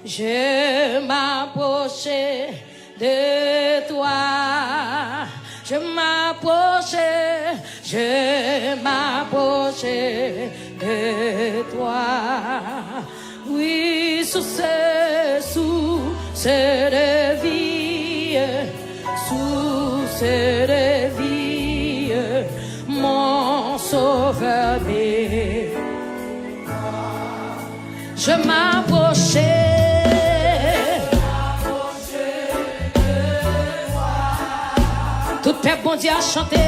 Je m'approchais de toi. Je m'approchais de toi. Oui, sous cette vie, mon sauveur est. Je m'approchais. Tout peuple bon Dieu a chanté. Je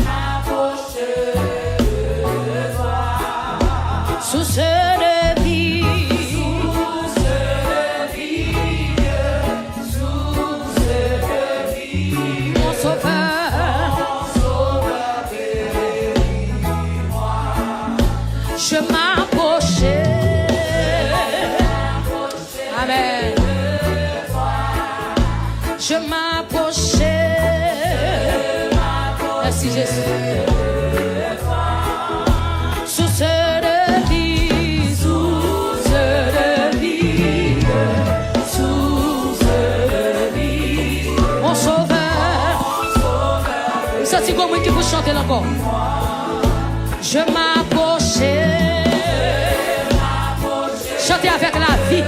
m'approchais de toi. Sous cette vie, mon sauveur, bénis-moi. Je m'approchais. Amen. Je m'approchais. Merci Jésus. Sous cette vie, mon sauveur. Ça c'est comme qui vous chantez encore. Je m'approchais. Chantez avec la vie.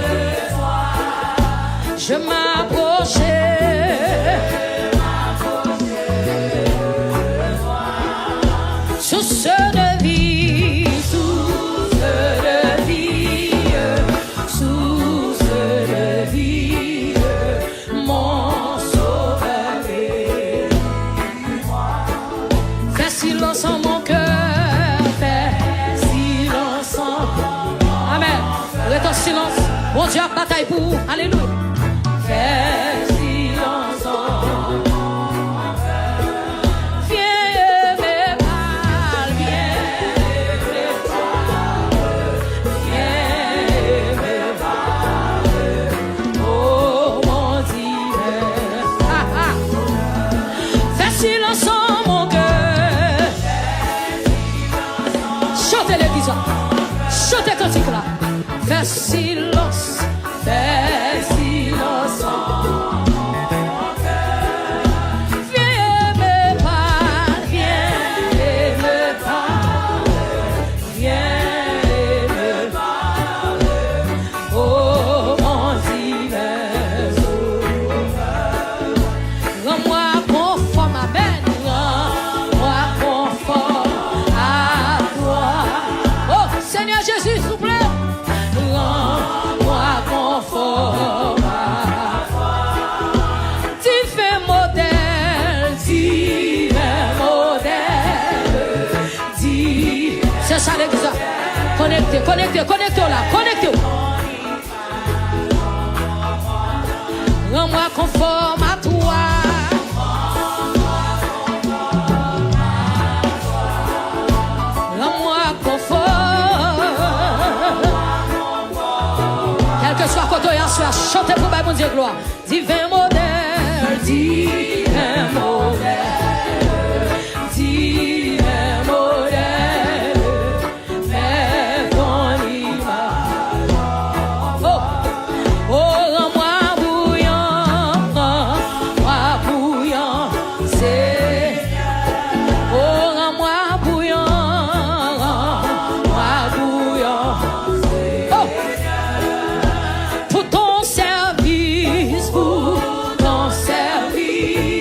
Je m'approchais. Sous de vie, mon sauveur bénis-moi. Fais silence en mon cœur, fais silence en. Amen. Reste en silence. Bon Dieu a bataille pour vous. Alléluia. Fais silence en mon cœur. Viens me parler, viens me parler, oh mon Dieu. Fais silence en mon cœur. Chantez l'église, chantez cantique là. Fais silence, fais silence en mon cœur. Viens me parler, viens me parler, viens me parler, oh mon divin sauveur. Rends-moi conforme, amen, rends-moi conforme à toi. Oh Seigneur Jésus, s'il vous plaît. Rends-moi conforme à toi. Divin modèle, c'est ça l'église. Connectez là, connectez. Rends-moi conforme à toi. Rends-moi conforme. Quel que soit côté en soi, chantez pour mon Dieu gloire. Divin modèle, divin modèle, divin modèle, fais ton image. Oh, oh, rends-moi bouillant, Seigneur. Oh, rends-moi bouillant, oh. Pour ton service,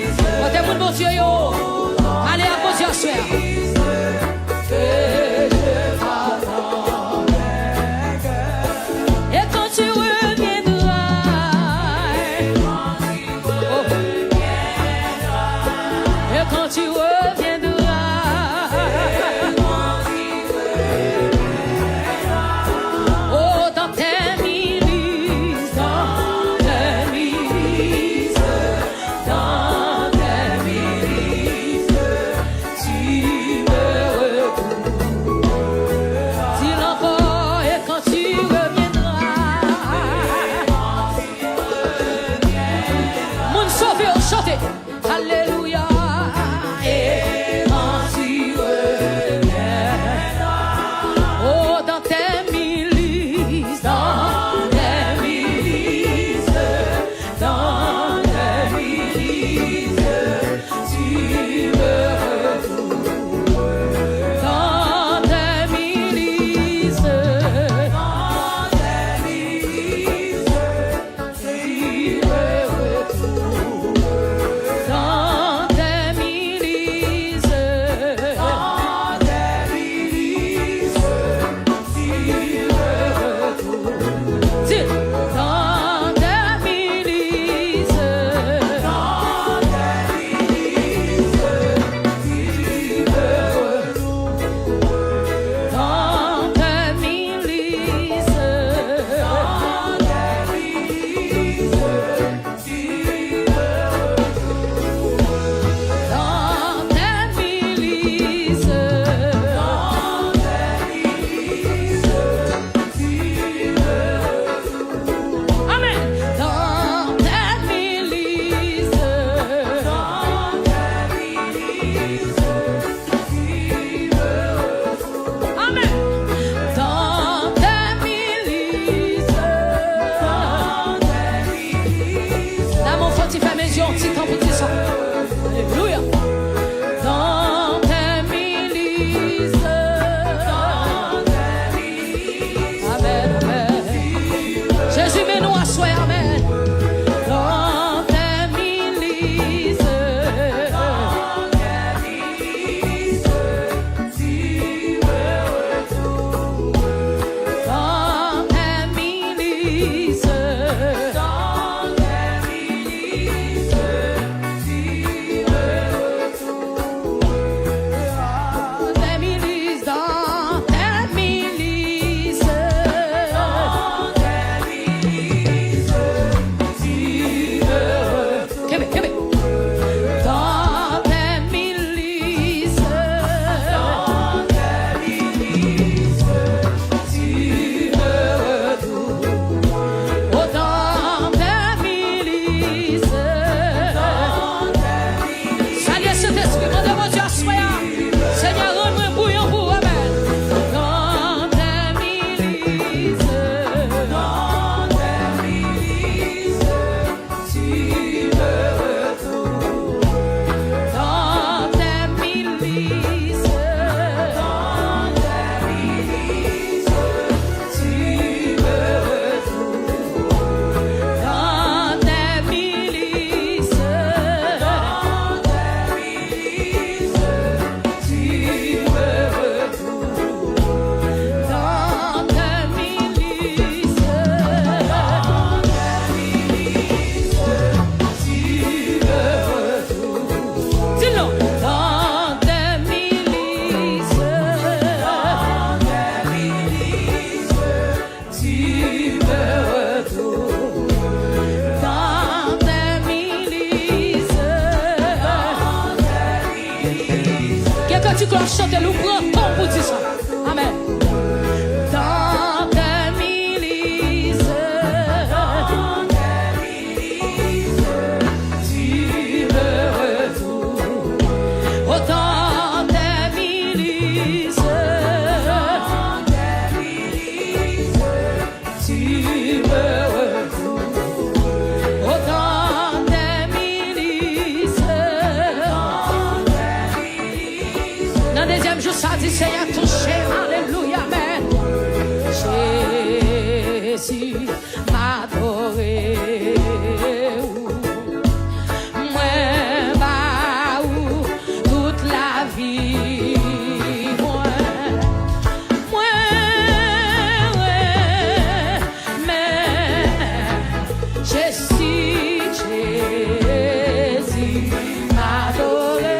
mes yeux en petit temps pour dire ça. Alléluia. Dans tes milices. Amen, amen. Jésus, mais nous à soi, amen. Dans tes milices. Dans tes milices. Tu dois chanter le grand temps pour dire ça. Amen. Dans tes milices, tu me retrouves. Oh, dans tes milices, tu me retrouves. Oh, dans tes milices. Dans deuxième jour, ça dit Seigneur touché, alléluia, amen. Jésus m'a adoré. Moi, bah, toute la vie. Moi, mais Jésus m'a adoré.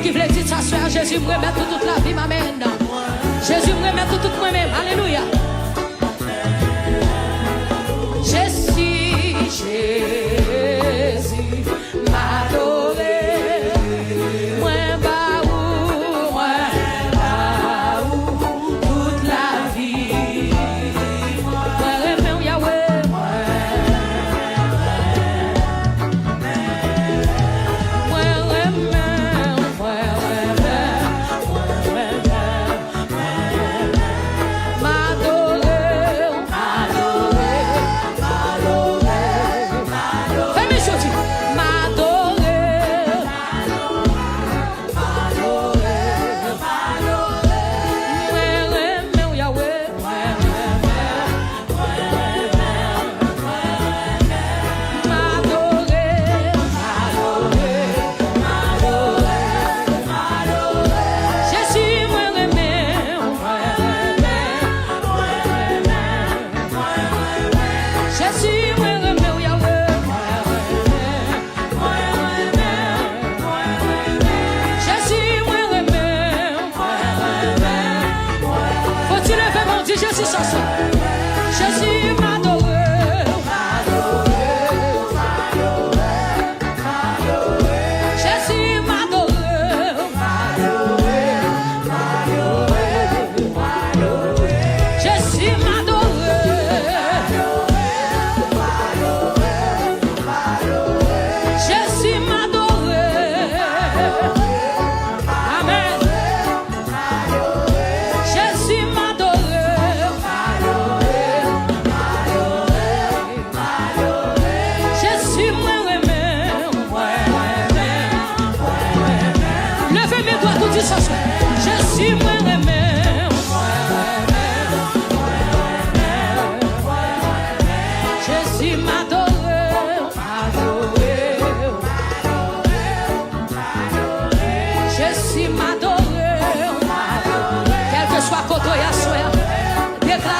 Qui voulait dire ça, soeur, Jésus me remet toute la vie, m'amène. Jésus me remet tout moi-même, alléluia. Jésus m'a adoré. Moi, toute la vie. Moi, remets Yahweh, moi. Jésus m'adore.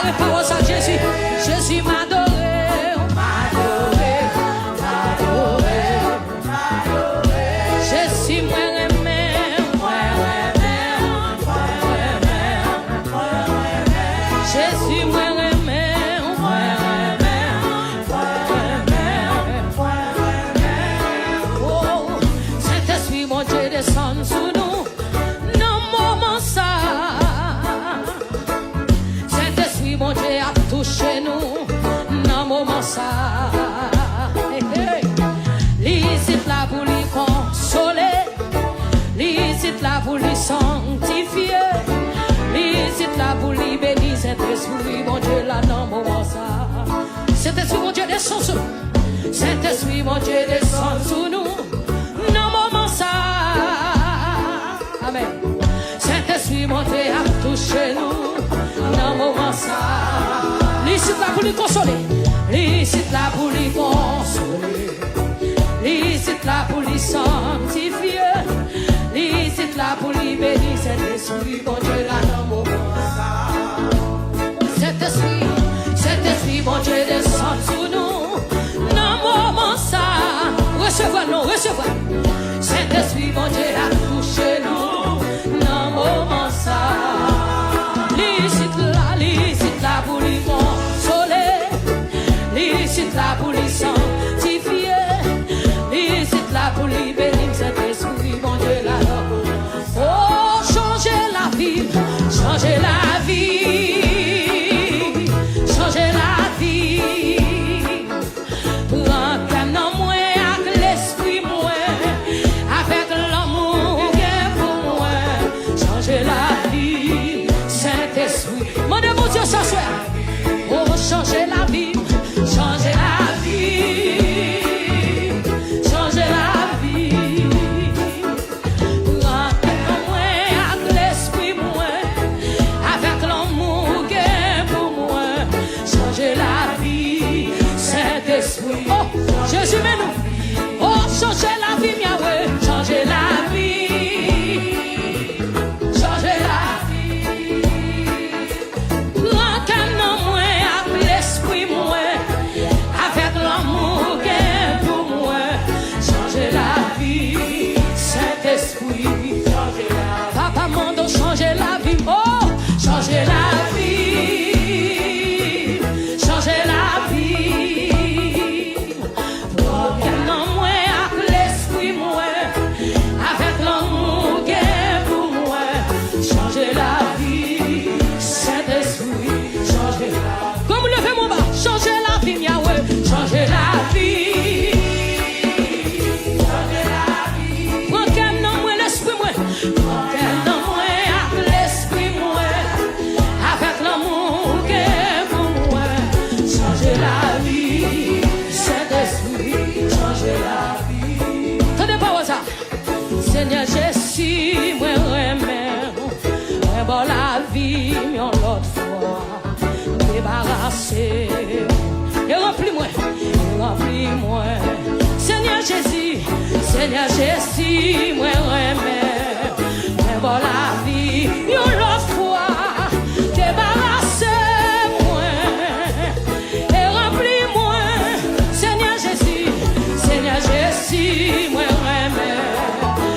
Déclarez parole à Jésus. Jésus m'a adoré, m'adoré, m'adoré. Jésus m'a aimé, Jésus m'a aimé, oh, Saint-Esprit, mon Dieu, descend sous nous, non, moment ça. Saint-Esprit, mon Dieu, a touché nous, non, moment ça. Licite là pour lui consoler, licite là pour lui sanctifier, licite là pour lui bénir. Saint-Esprit, mon Dieu, là, non, moment ça. Saint-Esprit, mon Dieu, descend sous nous. Saint-Esprit, mon Dieu, descend sous nous, non, moment ça. Amen. Saint-Esprit, mon Dieu, a touché nous, non, moment ça. Licite là pour lui consoler, licite là pour lui consoler, licite là pour lui sanctifier, licite là pour lui bénir. Saint-Esprit, mon Dieu, là, non, moment ça. Saint-Esprit, Saint-Esprit, mon Dieu, descend sous nous, non, moment ça. Recevez, non, recevez. Saint-Esprit, mon Dieu, a touché nous, non, moment ça. Licite là pour lui consoler, licite là pour lui sanctifier, licite là pour lui bénir. Saint-Esprit, mon Dieu, là, oh, changer la vie, changer la vie, changer la vie. Prends qu'un homme moins avec l'esprit moins, avec l'amour qu'est pour moi. Changer la vie, Saint-Esprit. Mandez mon Dieu ce soir. Oh, changer la vie, changer la vie, changer la vie. Prends qu'un homme moins avec l'esprit moins, avec l'amour qu'est pour moi. Changer la vie, Saint-Esprit. Oh, Jésus, mais nous. Oh, changer la vie, Yahweh. Changer la vie, changer la vie. Prends qu'un homme moins avec l'esprit moins, avec l'amour qu'est pour moi. Changer la vie, Saint-Esprit. Changer la vie. Papa mando changer la vie. Oh, changer la vie, changer la vie. Prends qu'un homme moins avec l'esprit moins, avec l'amour qu'est pour moi. Changer la vie, Saint-Esprit. Changer la vie. Comme levez mon bas, changer la vie, Yahweh. Changer la vie, changer la vie. Prends qu'un homme moins l'esprit moins, prends qu'un homme moins avec l'esprit moins, avec l'amour qu'est pour moi. Changer la vie, Saint-Esprit. Changer la vie. Tenez pas ça. Seigneur Jésus, moi remets, moi bon la vie, mais l'autre fois, débarrassé. Et remplis-moi, Seigneur Jésus, Seigneur Jésus, moi remets, moi bon la vie, mais l'autre fois, débarrassez-moi. Et remplis-moi, Seigneur Jésus, Seigneur Jésus, moi remets,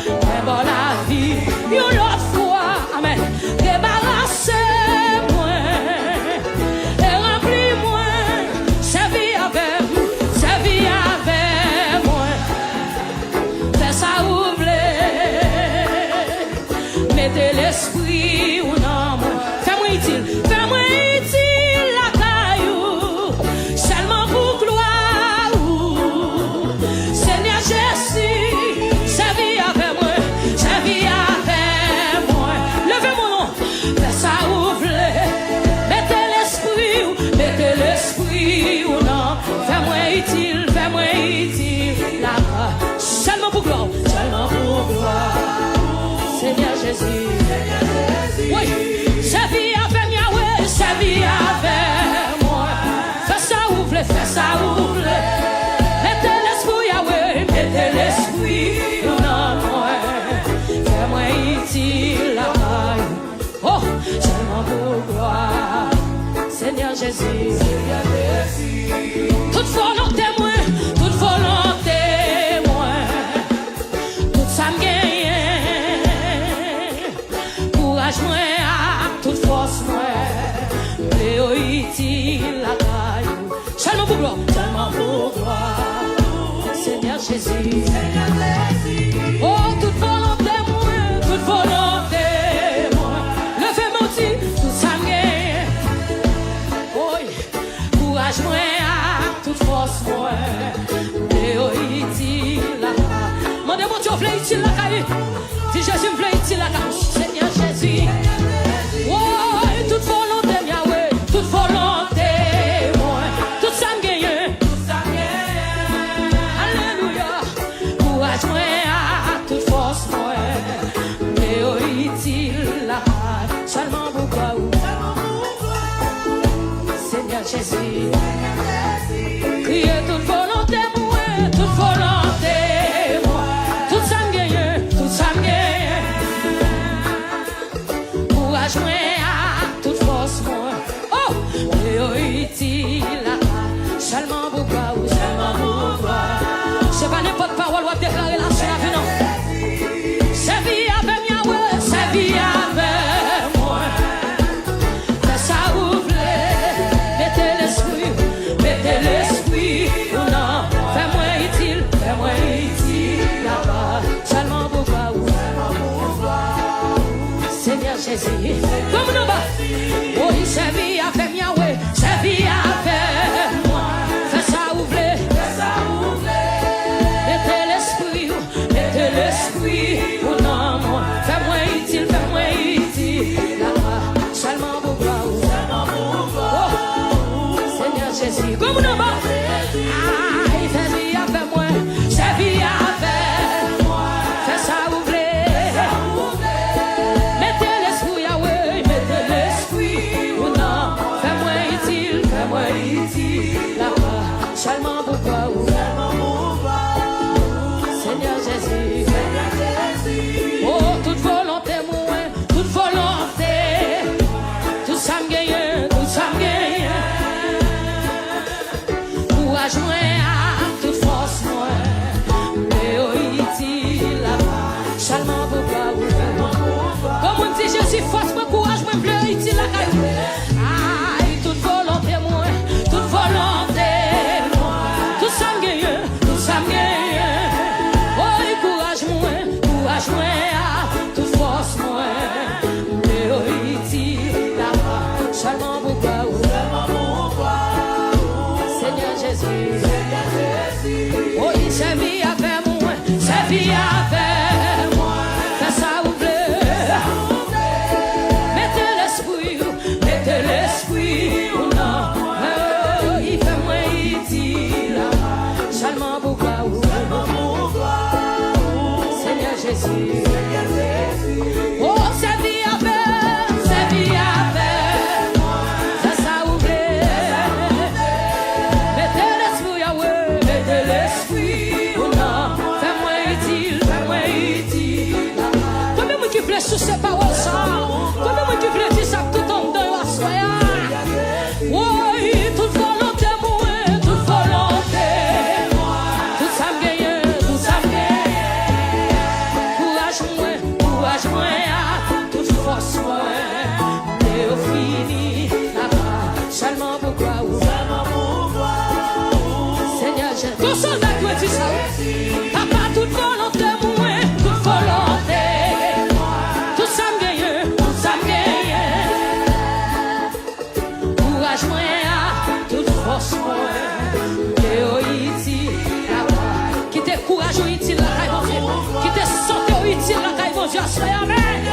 moi bon la vie, mais l'autre fois, amen, débarrassez-moi. Et remplis-moi, servis avec moi. Fais ça ouvrir, mettez l'esprit ou non. Fais-moi utile la caillou, seulement pour gloire. Seigneur Jésus, servis avec moi. Levez mon nom, fais ça ouvrir, mettez l'esprit ou non. Fais-moi utile la caillou, seulement pour gloire. Seigneur Jésus, oui, servis avec Yahweh, servis avec moi. Fais ça ouvrir, mettez l'esprit Yahweh, mettez l'esprit dans moi. Fais-moi utile la caille, oh, seulement pour gloire. Seigneur Jésus. Toute volonté moi, toute volonté moi, tout ça me gagne. Courage moi, toute force moi, Léo utile la caillou. Seulement pour gloire, seulement pour gloire, Seigneur Jésus. Oh, toute volonté moi, toute volonté moi, levez-moi aussi, tout ça me gagne. Oh, courage moi, toute force moi, Léo utile la caillou. Mandez-moi Dieu voulait utile la caillou. Si Jésus me voulait utile la caillou, Seigneur Jésus. Oh, toute volonté Yahweh, toute volonté moi, tout ça me gagne. Alléluia. Courage moi, toute force moi, Léo utile la caillou. Seulement pour toi, Seigneur Jésus. Criez toute volonté moi, toute volonté moi, tout ça me gagne, tout ça me gagne. Courage moi, toute force moi, oh, Léo utile la caillou. Seulement pour toi, seulement pour toi. C'est pas n'importe parole ou déclarer la chair, non. C'est vie avec Yahweh, c'est vie avec moi. Fais ça vous plaît, mettez l'esprit, oh non. Fais-moi utile là-bas. Seulement pour toi, Seigneur Jésus. Comme nous bas, oh, c'est vie avec Yahweh, c'est vie avec moi. Fais ça vous plaît, mettez l'esprit, oh non, moi. Fais-moi utile là-bas. Seulement pour toi, oh, Seigneur Jésus. Comme nous bas, aïe, fais vie avec moi, c'est vie avec moi. Fais ça vous plaît, mettez l'esprit, Yahweh, mettez l'esprit, oh non. Fais-moi utile là-bas. Seulement pour toi, Seigneur Jésus. Oh, toute volonté, moi, toute volonté, tout ça me gagne, tout ça me gagne. Courage, moi, toute force, moi, Léo utile là-bas. Seulement pour toi, comme on dit, Jésus, force, moi, courage, moi, Léo utile là-bas. Aïe, toute volonté, moi, toute volonté, moi, tout ça me gagne, tout ça me gagne. Courage moi, toute force moi, Léo utile là-bas. Seulement pour toi, Seigneur Jésus. Oh, il s'est vie avec moi, c'est vie avec moi. Fais ça ouvrir, mettez l'esprit, oh non. Oh, il fait moi utile là-bas. Seulement pour toi, Jésus. Oh, c'est vie avec moi. Fais ça ouvrir. Mettez l'esprit, Yahweh, mettez l'esprit. Oh non, fais-moi utile. Combien de qui plaît sur ces paroles ça? Combien de qui plaît dire ça tout en dedans à soi? Oui, toute volonté, moi, toute volonté. Tout ça me gagne, tout ça me gagne. Courage moi, toute force moi, Léo fini là-bas. Seulement pour toi, Seigneur Jésus. Ton soldat doit dire ça. Papa, toute volonté moi, toute volonté, tout ça me gagne, tout ça me gagne. Courage moi, toute force moi, Léo utile là-bas. Qui te courage utile là-bas, mon Dieu. Qui te santé utile là-bas. Amen.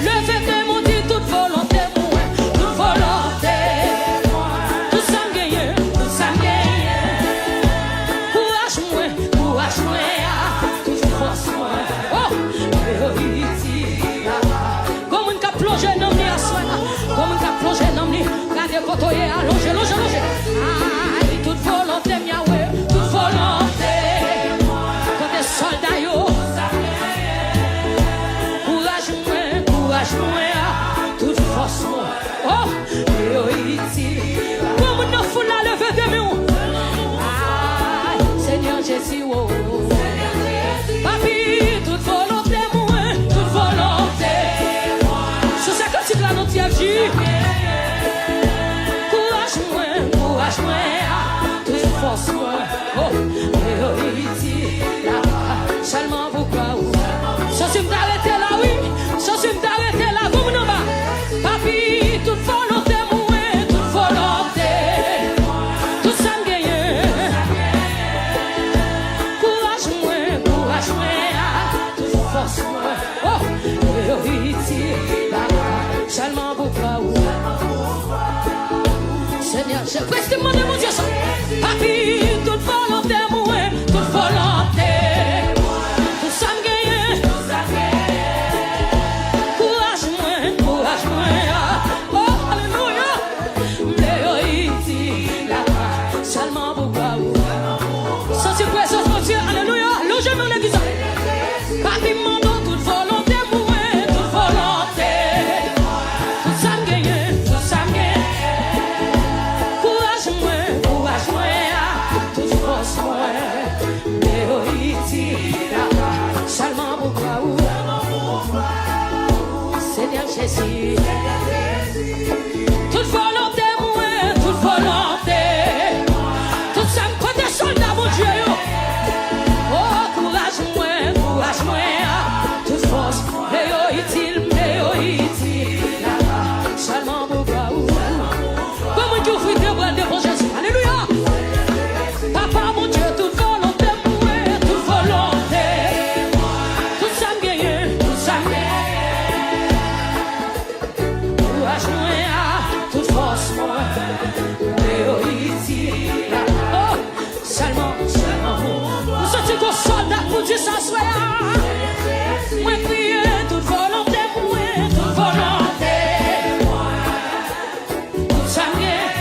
Levez mon Dieu, toute volonté, moi, toute volonté, tout ça me gagne, tout ça me gagne. Courage moi, toute force moi. Oh, comme on a plongé dans les assoirs, comme on a plongé dans les, regardez quand on est allongé. Aïe, toute volonté, Yahweh, toute volonté, quand des soldats yo. Courage oh. Papi, toute volonté, moi, toute volonté. Sous ça, quand tu l'as, tu as dit. Courage, moi, toute force, moi. Oh, ici, là, seulement pourquoi, oh. Ça, tu m'arrêter là, oui. Ça, tu m'arrêter là, vous m'en bas. Papi, toute volonté, moi, toute volonté. Tout ça me gagne. Courage, moi, toute force, moi. Oh, ici, là, seulement pourquoi, oh. Seigneur, je presse de mon Dieu, ça. Papi, toute volonté, moi, toute volonté. Tout ça me gagne. Courage, moi. Oh, alléluia. Mais ici, là, seulement pour vous. Ça, c'est présence, mon Dieu, alléluia. Logez mon église. Papi, mon nom, toute volonté, moi, toute volonté. Tout ça me gagne, tout ça me gagne. Courage, moi, toute force, moi. Mais ici, là, seulement pour vous. Seigneur Jésus, toute volonté, moi, toute volonté. Tout ça me compte des soldats, mon Dieu. Oh, courage, moi, toute force. Mais ici, là, seulement pour vous. Comment tu ouvres tes bras devant Jésus? Alléluia. Papa, mon Dieu, toute volonté, moi, toute volonté. Tout ça me gagne, tout ça me gagne. Courage, moi, toute force, moi. Mais ici, là, oh, seulement. Nous sommes des soldats pour Dieu, ça soit. Moi, prier, toute volonté, moi, toute volonté. Tout ça me gagne.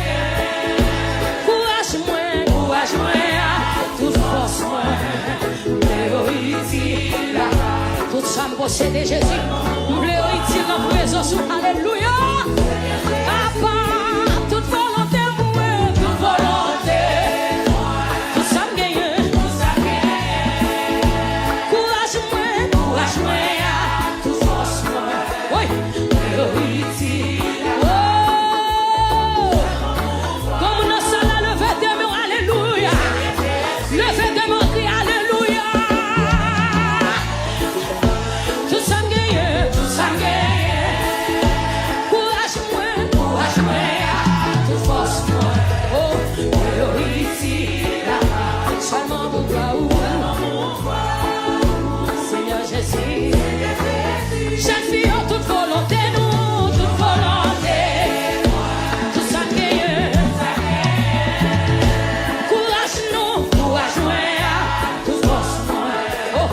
Courage, moi, toute force, moi. Mais ici, là, tout ça me possède Jésus. Ici, la présence, alléluia. Papa, toute volonté, moi, toute volonté. Tout ça me gagne. Courage, moi, toute force, moi. Oui, ici, oh, comme nous sommes là, levez des mains, alléluia. Levez des mains, crie, alléluia. Tout ça me gagne, tout ça me gagne. Courage, moi, toute force, moi. Oh, ici, là, seulement pour toi. Seigneur Jésus, jeune fille, toute volonté, nous, toute volonté. Tout ça me gagne. Courage, nous, moi, toute force, moi. Oh,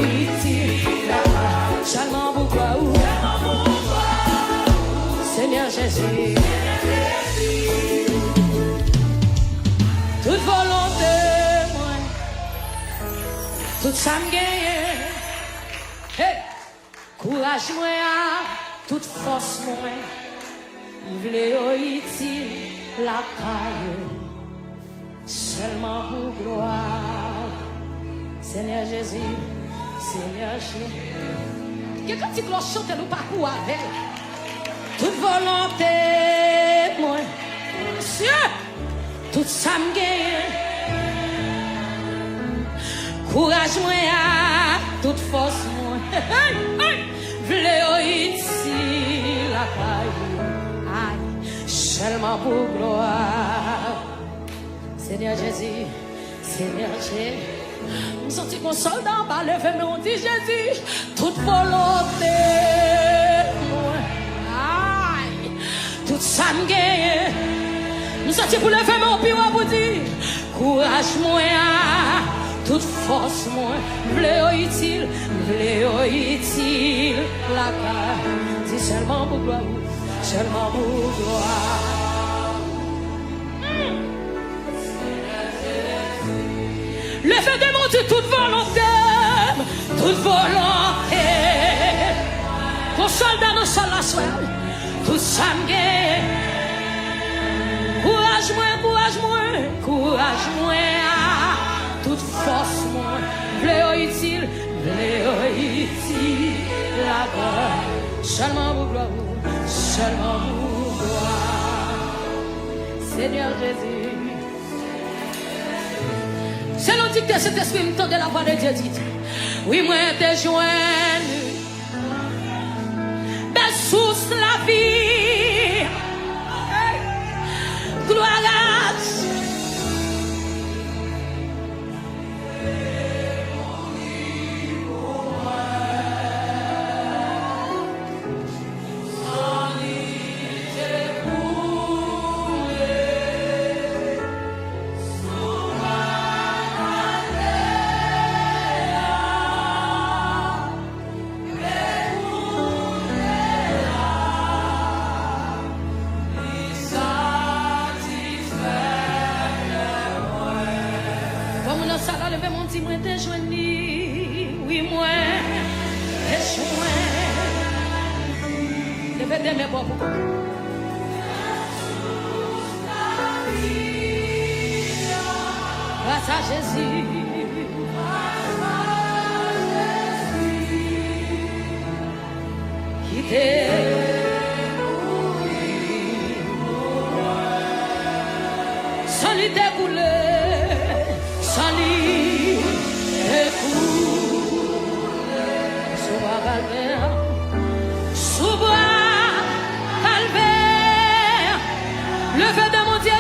ici, là, seulement pour toi. Seigneur Jésus, toute volonté, moi, tout ça me gagne. Hey, courage, moi, toute force, moi, v'lez ici, la caille, seulement pour gloire. Seigneur Jésus, Seigneur Jésus. Quelqu'un qui cloche chante nous parcours avec. Toute volonté, moi, Monsieur, tout ça me gagne. Courage, moi, toute force, moi. V'lez ici, la caille, seulement pour gloire. Seigneur Jésus, Seigneur Jésus. Je me sens comme un soldat en bas, levé, mais on dit Jésus, toute volonté, moi. Tout ça me gagne. Nous sommes pour lever mon pied pour dire courage, moi, toute force, moi. V'lez utile, la carte. C'est seulement pour gloire, seulement pour gloire. Le fait de monter toute volonté. Pour soldat nous sommes la soirée, tout ça me gagne. Courage, moi, toute force, moi. Vléo utile la gloire. Seulement vous gloire, seulement vous gloire. Seigneur Jésus. C'est nous dit que cet esprit me tend de la voix de Dieu dit. Oui, moi t'ai joint. Ben sous la vie. Gloire à Dieu. Moi t'ai joigné, oui moi t'ai joint. Levez mes bras pour grâce à Jésus. Qui t'est sans lui découlé, sans lui sous bois calvaire, le feu de mon Dieu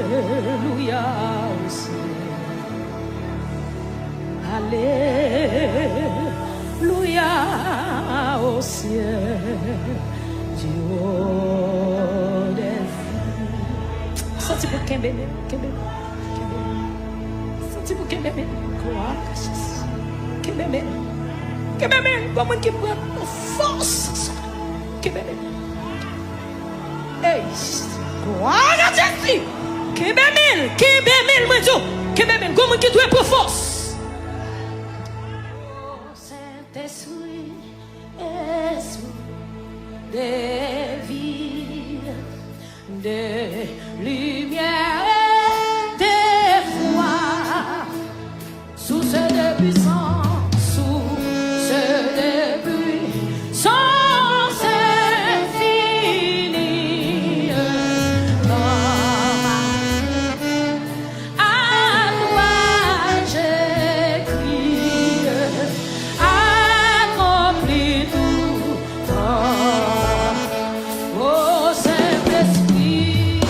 Alléluia aussi. Alléluia au ciel du haut des cieux. Senti pour qu'un bébé, senti pour qu'un bébé, quoi, qu'un bébé, comment qui prend force, qu'un bébé. Hey, quoi, Jésus, qu'un bébé, moi tout, qu'un bébé, comment qui doit pour force. Des vies, des lumières et des foi, sous ce début sans infini, à toi j'écris, accomplis tout. Oh Saint-Esprit,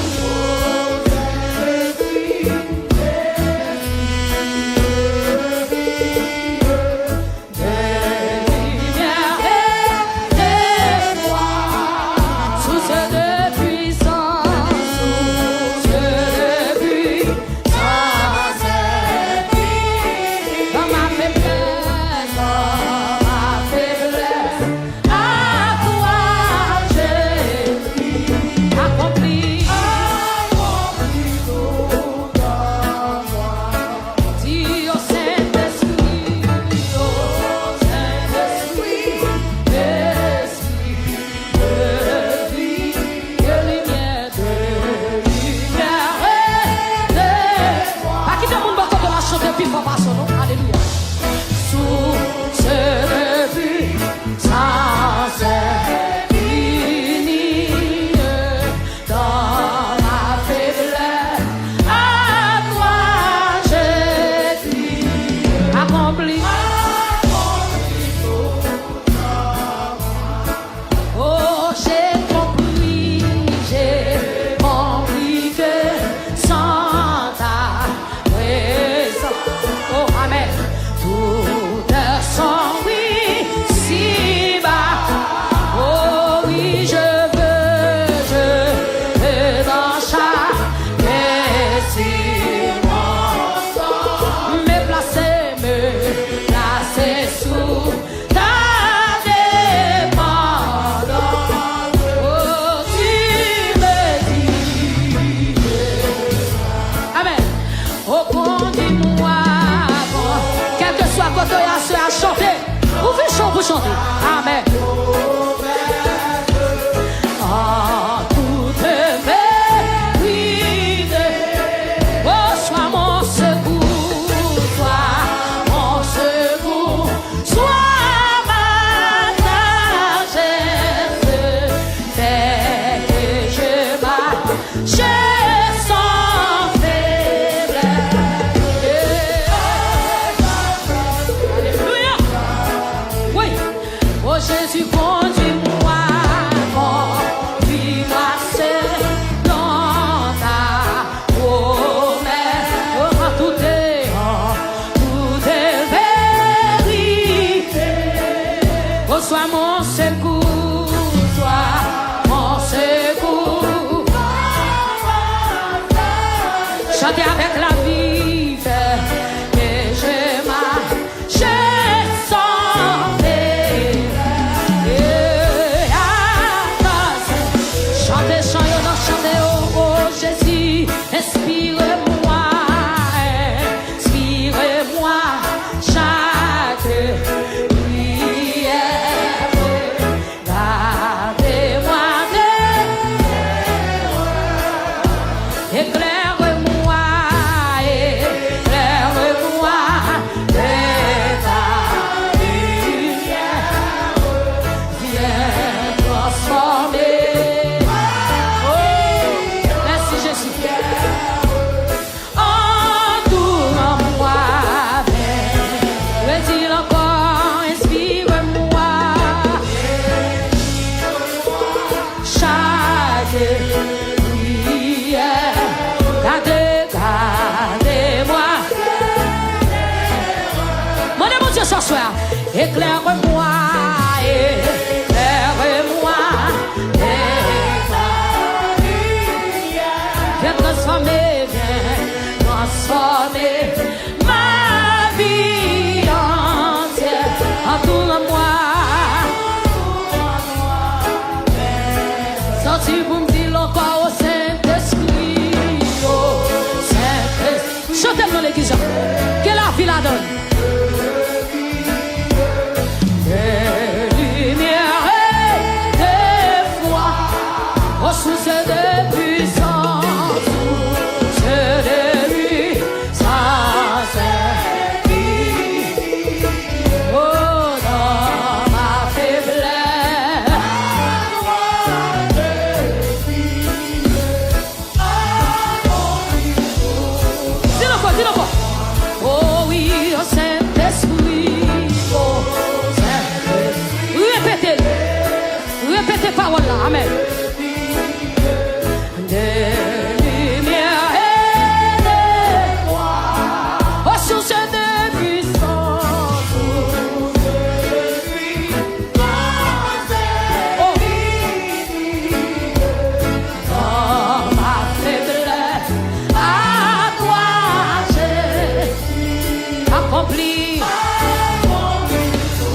conduis-moi. Quel que soit côté à chanter, ouvrez le chant pour chanter. Amen. Jésus, conduis-moi, conduis-moi, c'est dans ta promesse. Tout est vérité. Oh, sois mon secours, sois mon secours. Chantez avec la vie que j'ai marché sans inspirez-moi, inspirez-moi chaque prière. Gardez-moi, éclaire-moi, éclaire-moi de ta lumière. Viens transformer. Merci Jésus. Gardez-moi. Mon Dieu, ce soir, éclaire-moi, éclaire-moi, viens transformer, ma vie entière. Entoure-moi, sorti pour me dire encore au Saint-Esprit, Saint-Esprit. Chantez dans l'église, que la vie la donne. Des lumières et des foi, aux sources de puissance, sources de puissance. Oh, dans ma faiblesse. Oh oui, au Saint-Esprit, oh Saint-Esprit. Répétez parole là, amen. Des lumières et des voix, aux sources de puissance, dans ma faiblesse, à toi accompli.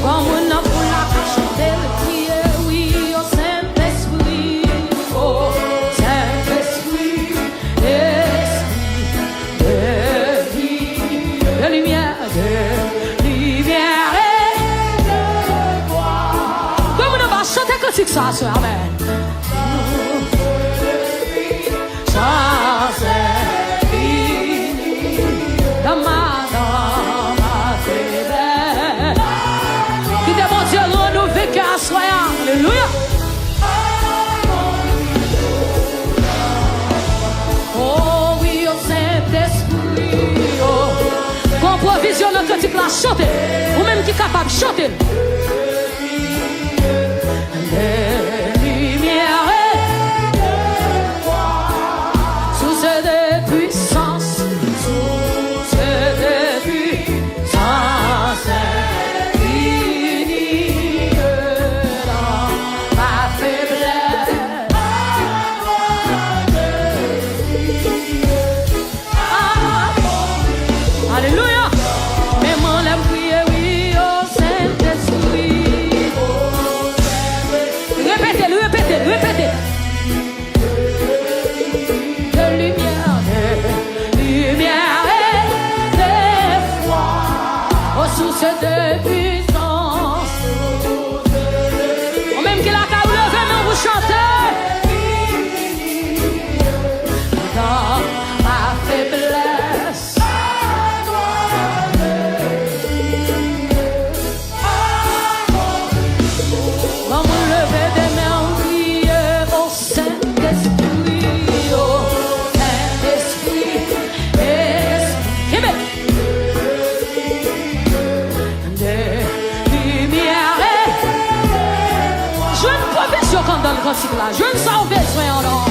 Comme on a pour la chanter le crier, oui, au Saint-Esprit, oh Saint-Esprit, Esprit de vie, de lumière et de gloire. Comme on va chanter que c'est ça, soeur, amen. Ça, c'est fini, dans ma alléluia. Oh oui, au Saint-Esprit, oh. Qu'on provisionne notre petit la chanter, ou même qui est capable de chanter. Des lumières et des voix, source de puissance, source de puissance. Alléluia. Mais mon l'aime prier, oui, au Saint-Esprit. cantique là. Je ne sens besoin en or.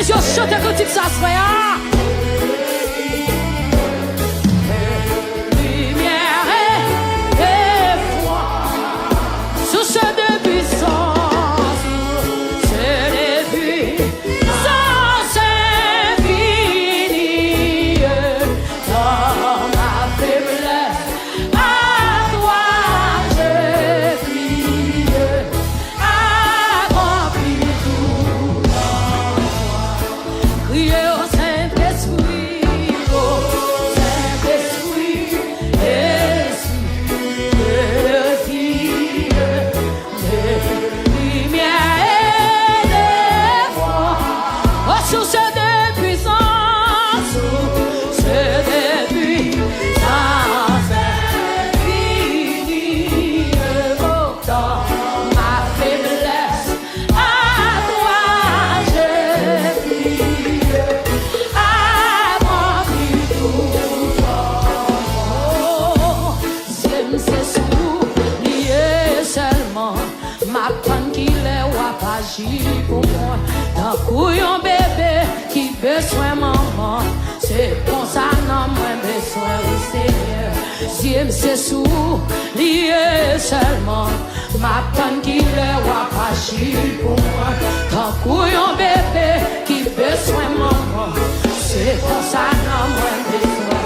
Je chante un cantique, ça se fait. Lumière et foi, sous ce début sans ce début sans infini. Dans ma faiblesse, à toi je prie, accomplis tout. Criez au Saint-Esprit, Esprit de Dieu, de lumière et de foi, source de puissance, source de puissance infinie. Dans ma faiblesse, à toi je prie. Pour moi, d'un couillon bébé qui besoin maman, c'est pour ça non moins besoin du Seigneur. Si c'est sous lié seulement, ma peine qui le voit pas pour moi, d'un couillon bébé qui besoin maman, c'est pour ça non moins besoin.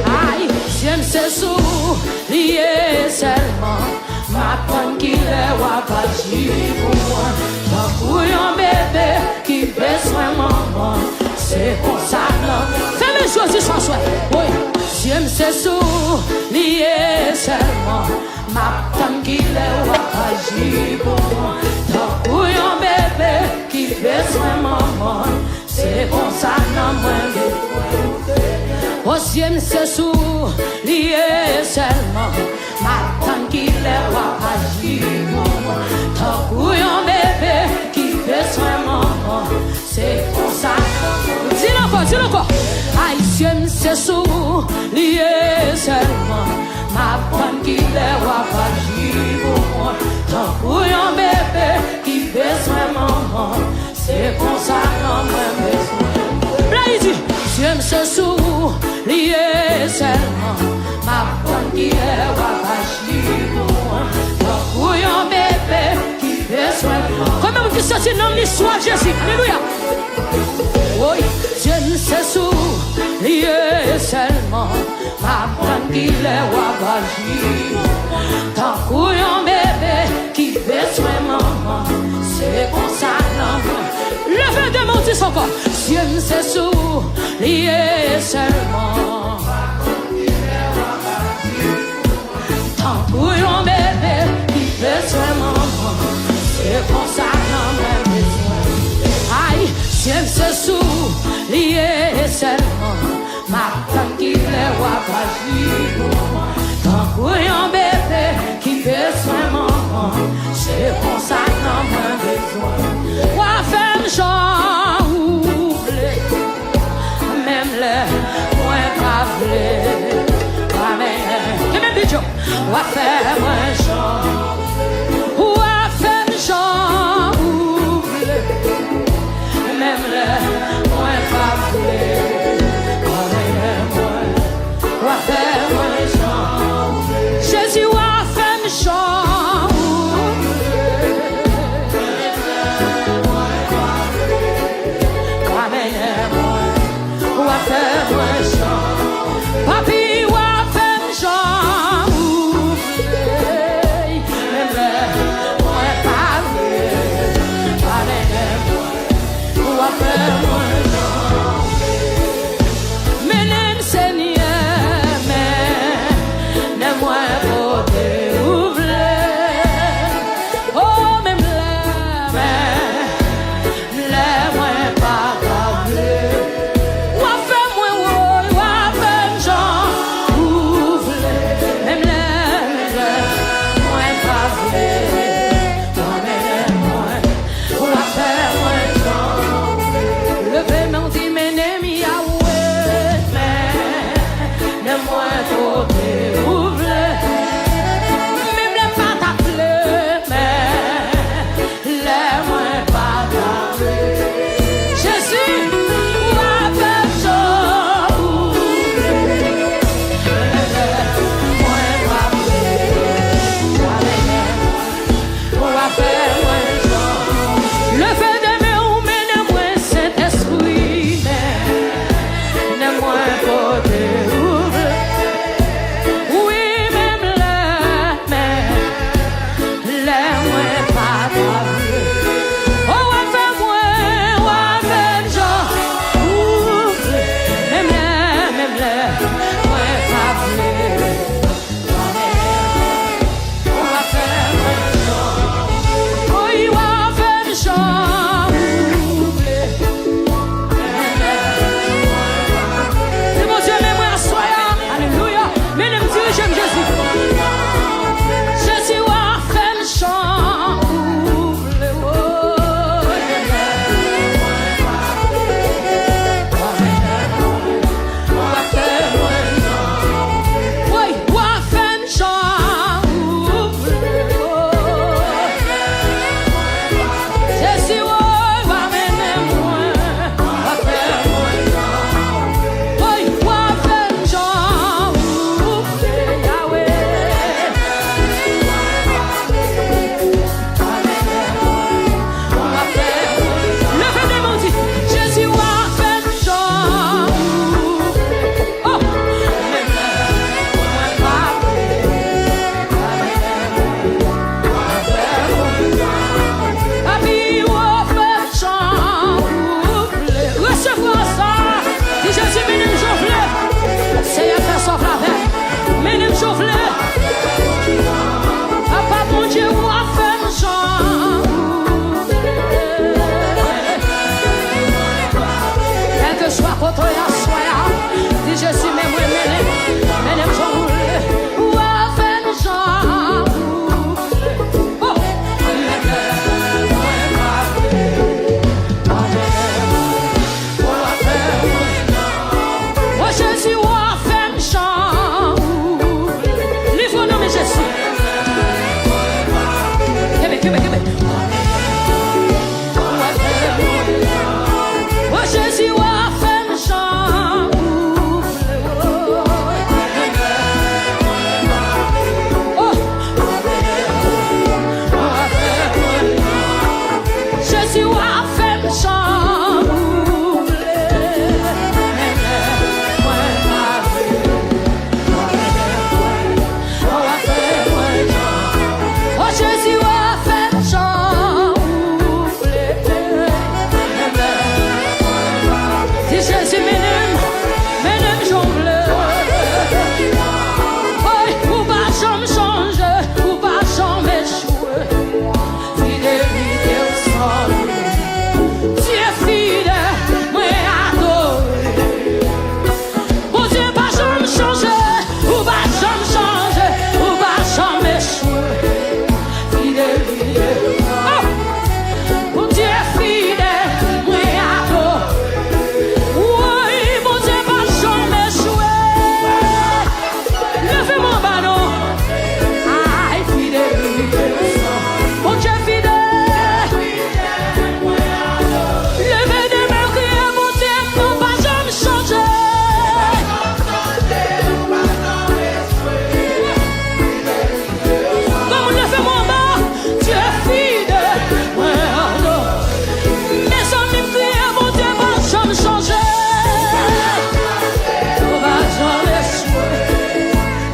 Aïe, si c'est sous lié seulement, ma peine qui le voit pas pour moi. Un bébé qui besoin maman, c'est pour ça non. Fais mes choses, François. Oui, j'aime ces sous liés seulement. Ma femme qui les voit agir pour moi. Donc, un bébé qui besoin maman, c'est pour ça non. Oh, j'aime ces sous liés seulement. Ma femme qui les voit agir pour moi. Donc, un bébé qui besoin maman, c'est pour ça. Dis-le encore. Haïtien, c'est sous lié seulement. Ma femme qui les voit agir pour moi. Donc, un bébé qui besoin maman, c'est pour ça non moins besoin. Là, il dit, j'aime ce sous lié seulement. Ma femme qui les voit agir pour moi. Donc, un bébé qui besoin. Comment vous sortir dans l'histoire de Jésus? Alléluia. Oui, je ne sais soulier seulement ma femme qui les voit agir. Tant qu'un bébé qui besoin maman, c'est comme ça non. Levez de mon Dieu son corps. Je ne sais soulier seulement. Tant qu'un bébé qui besoin maman, c'est comme ça non même besoin. Aïe, j'aime ce soulier seulement. Ma femme qui les voit agir. Tant qu'un bébé qui besoin maman, c'est pour ça non même besoin. Moi femme j'en oublie, même les moins gravelés. Amen. Même bidjo. Moi faire moi j'en. Moi femme j'en oublie, même les moins gravelés. Wa femme j'en. Jésus wa femme j'en. Wa femme j'en. Papi wa femme j'en. Jésus a fait chambre. Oh Jésus a fait chambre. Si Jésus m'aime jongle. Oh, ou pas jamais changer, ou pas jamais échouer. Fidélité au sol. Tu es fidèle, moi adoré. Bon Dieu, pas jamais changer, ou pas jamais changer, ou pas jamais échouer. Fidélité. Oh, bon Dieu est fidèle, moi adoré. Oui, bon Dieu, pas jamais échouer. Levez-moi ballon. Aïe, fidélité. Bon Dieu fidèle. Levez des mains, criez, bon Dieu, non pas jamais changer. Comme levez-moi en bas, Dieu est fidèle. Mes amis me crient, bon Dieu, pas jamais changer. On va jamais échouer.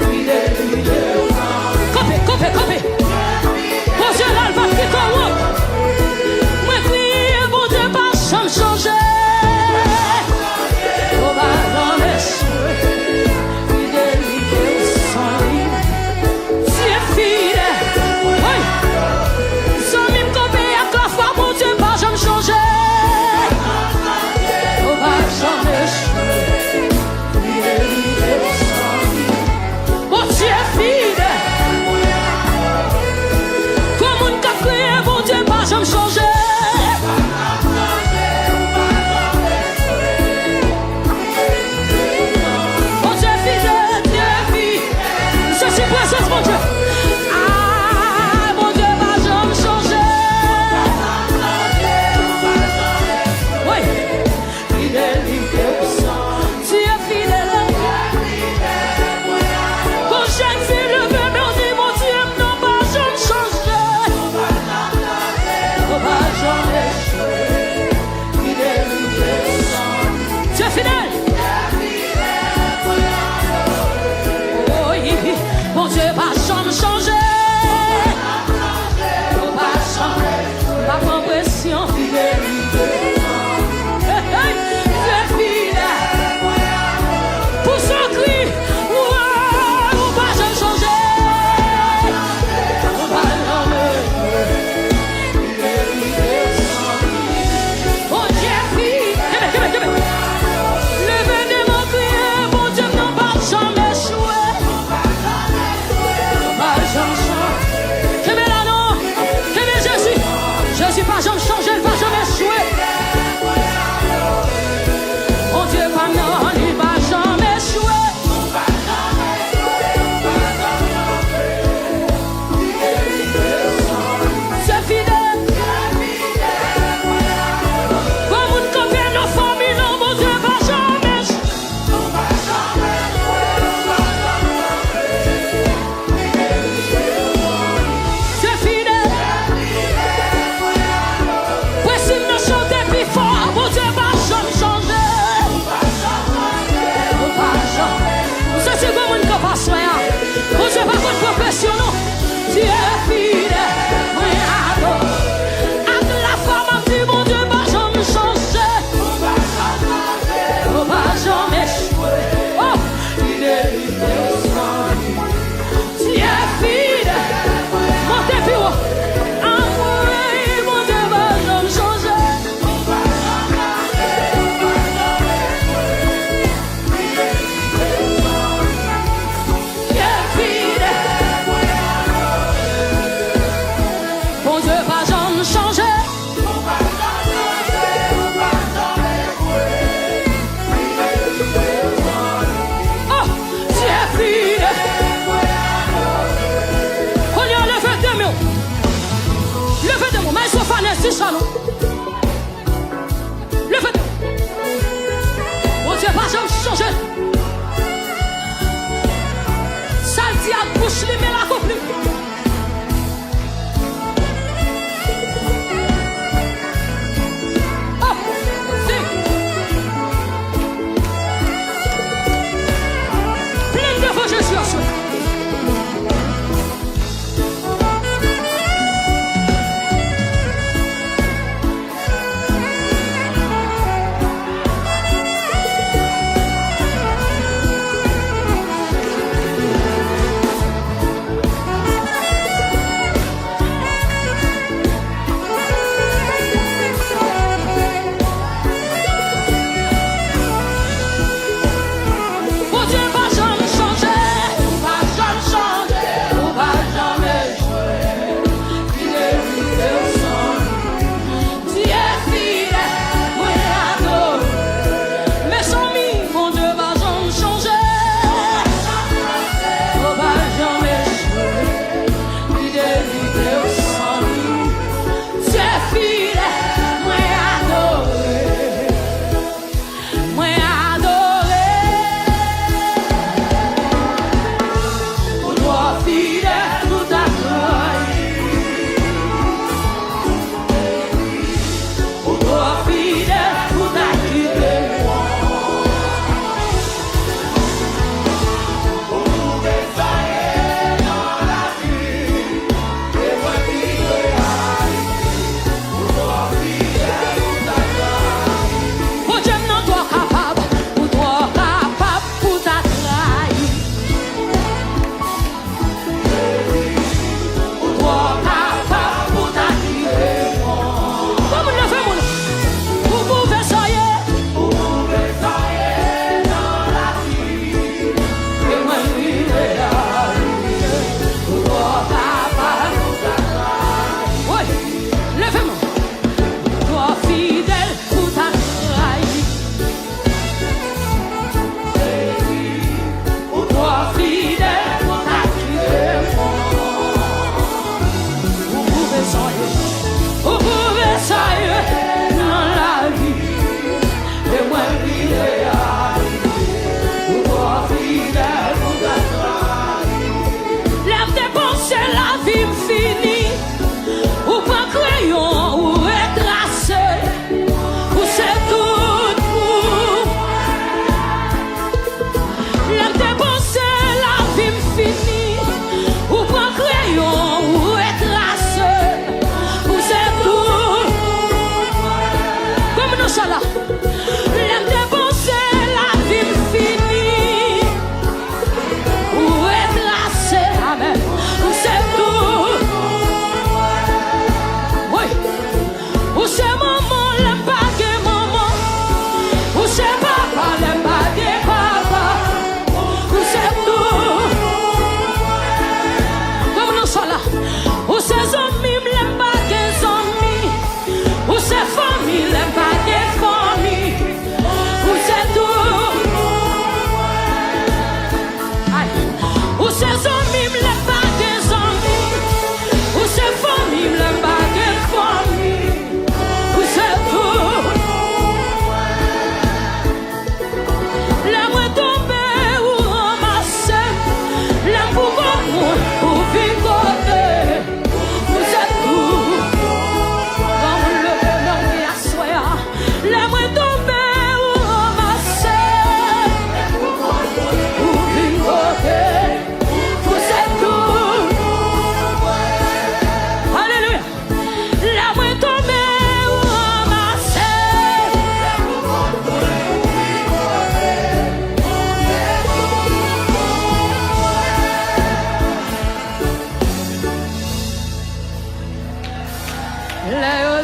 Fidélité. Copé. Bon Dieu, là, le va piquer au haut. Moi, crie, bon Dieu, pas jamais changer. On va jamais échouer. Fidélité sans limite. Tu es fidèle. Oui. Sans mime copé avec la foi, bon Dieu, pas jamais changer. On va jamais échouer. Fidélité sans limite. Bon Dieu est fidèle. Comme on t'a crié, bon Dieu, pas jamais changer. Bon Dieu est fidèle, Dieu est fidèle. Ceci présence, mon Dieu. Ah, mon Dieu, pas jamais changer. Oui, fidélité au sang. Tu es fidèle. Quand chaque fille levée, mais on dit, mon Dieu, non, pas jamais changer. On va jamais échouer. Fidélité au sang. Tu es fidèle. Oui, mon Dieu, pas jamais changer. Pas jamais, pas prendre pression. Fidélité. Tu es fidèle. Pour son cri, ouais, on va jamais changer. On va jamais. Bon Dieu est fidèle. Levez des mains, criez, bon Dieu, non pas jamais échouer. Pas jamais changer. Qu'est-ce que là non? Qu'est-ce que Jésus? Jésus pas jamais changer, il va jamais échouer.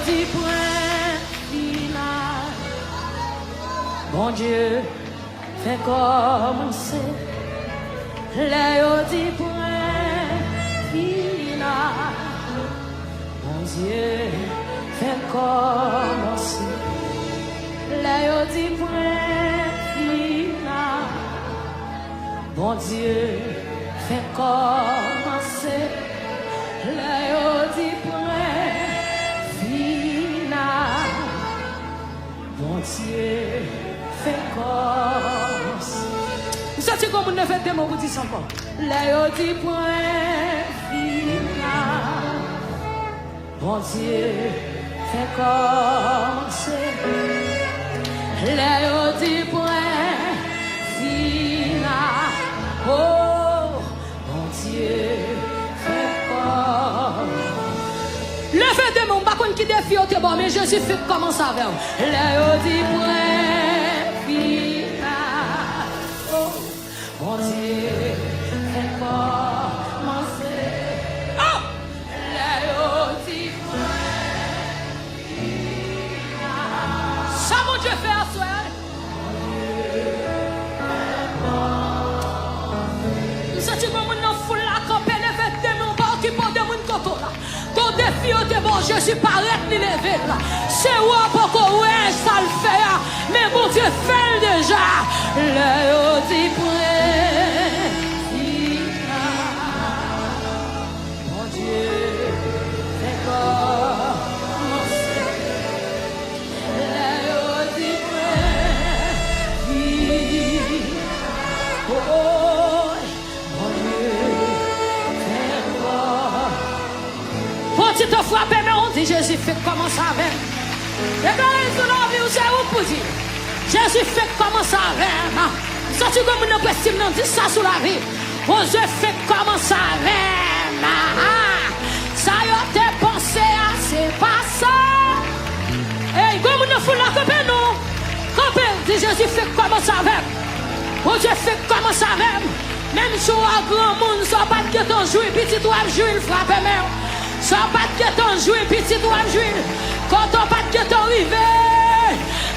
dit point final. Bon Dieu, fait commencer. Là, dit point final. Bon Dieu, fait commencer. Là, dit point final. Bon Dieu, fait commencer. Là, dit point final. Bon Dieu, fait commencer. Vous savez comment on a fait des mots pour dire ça? Là, dit point final. Bon Dieu, fait commencer. Là, dit point final. Oh, bon Dieu, fait commencer. Levez des mains, pas qu'on qui défie au bon, mais Jésus fait commencer avec vous. Là, dit point final. Oh, bon Dieu, fait commencer. Oh, là, dit point final. Ça, mon Dieu, fait à soi. Tu vas me foule la campagne, lever des mains, pas occuper de mon coteau là. Ton défi au bon, je suis pas arrête de lever là. C'est où pour qu'on ouais, ça le fait, mais bon Dieu fait déjà. Le dit point final. Mon Dieu fait commencer. Le dit point final. Oh. Tu te frappes, mais on dit Jésus fait comment ça avec. Et quand les gens viennent, c'est où pour dire Jésus fait comment ça avec. Ça, tu comme une estime, non, dis ça sur la vie. Oh, je fais comment ça avec. Ça y a été pensé, c'est pas ça. Et comme une foule la copine, non. Copine, dit Jésus fait comment ça avec. Oh, je fais comment ça avec. Même si on a grand monde, ça pas de ton jouer, petit toi jouer, il frappe même. Ça pas de ton jouer, petit toi jouer. Quand on pas de ton rivé,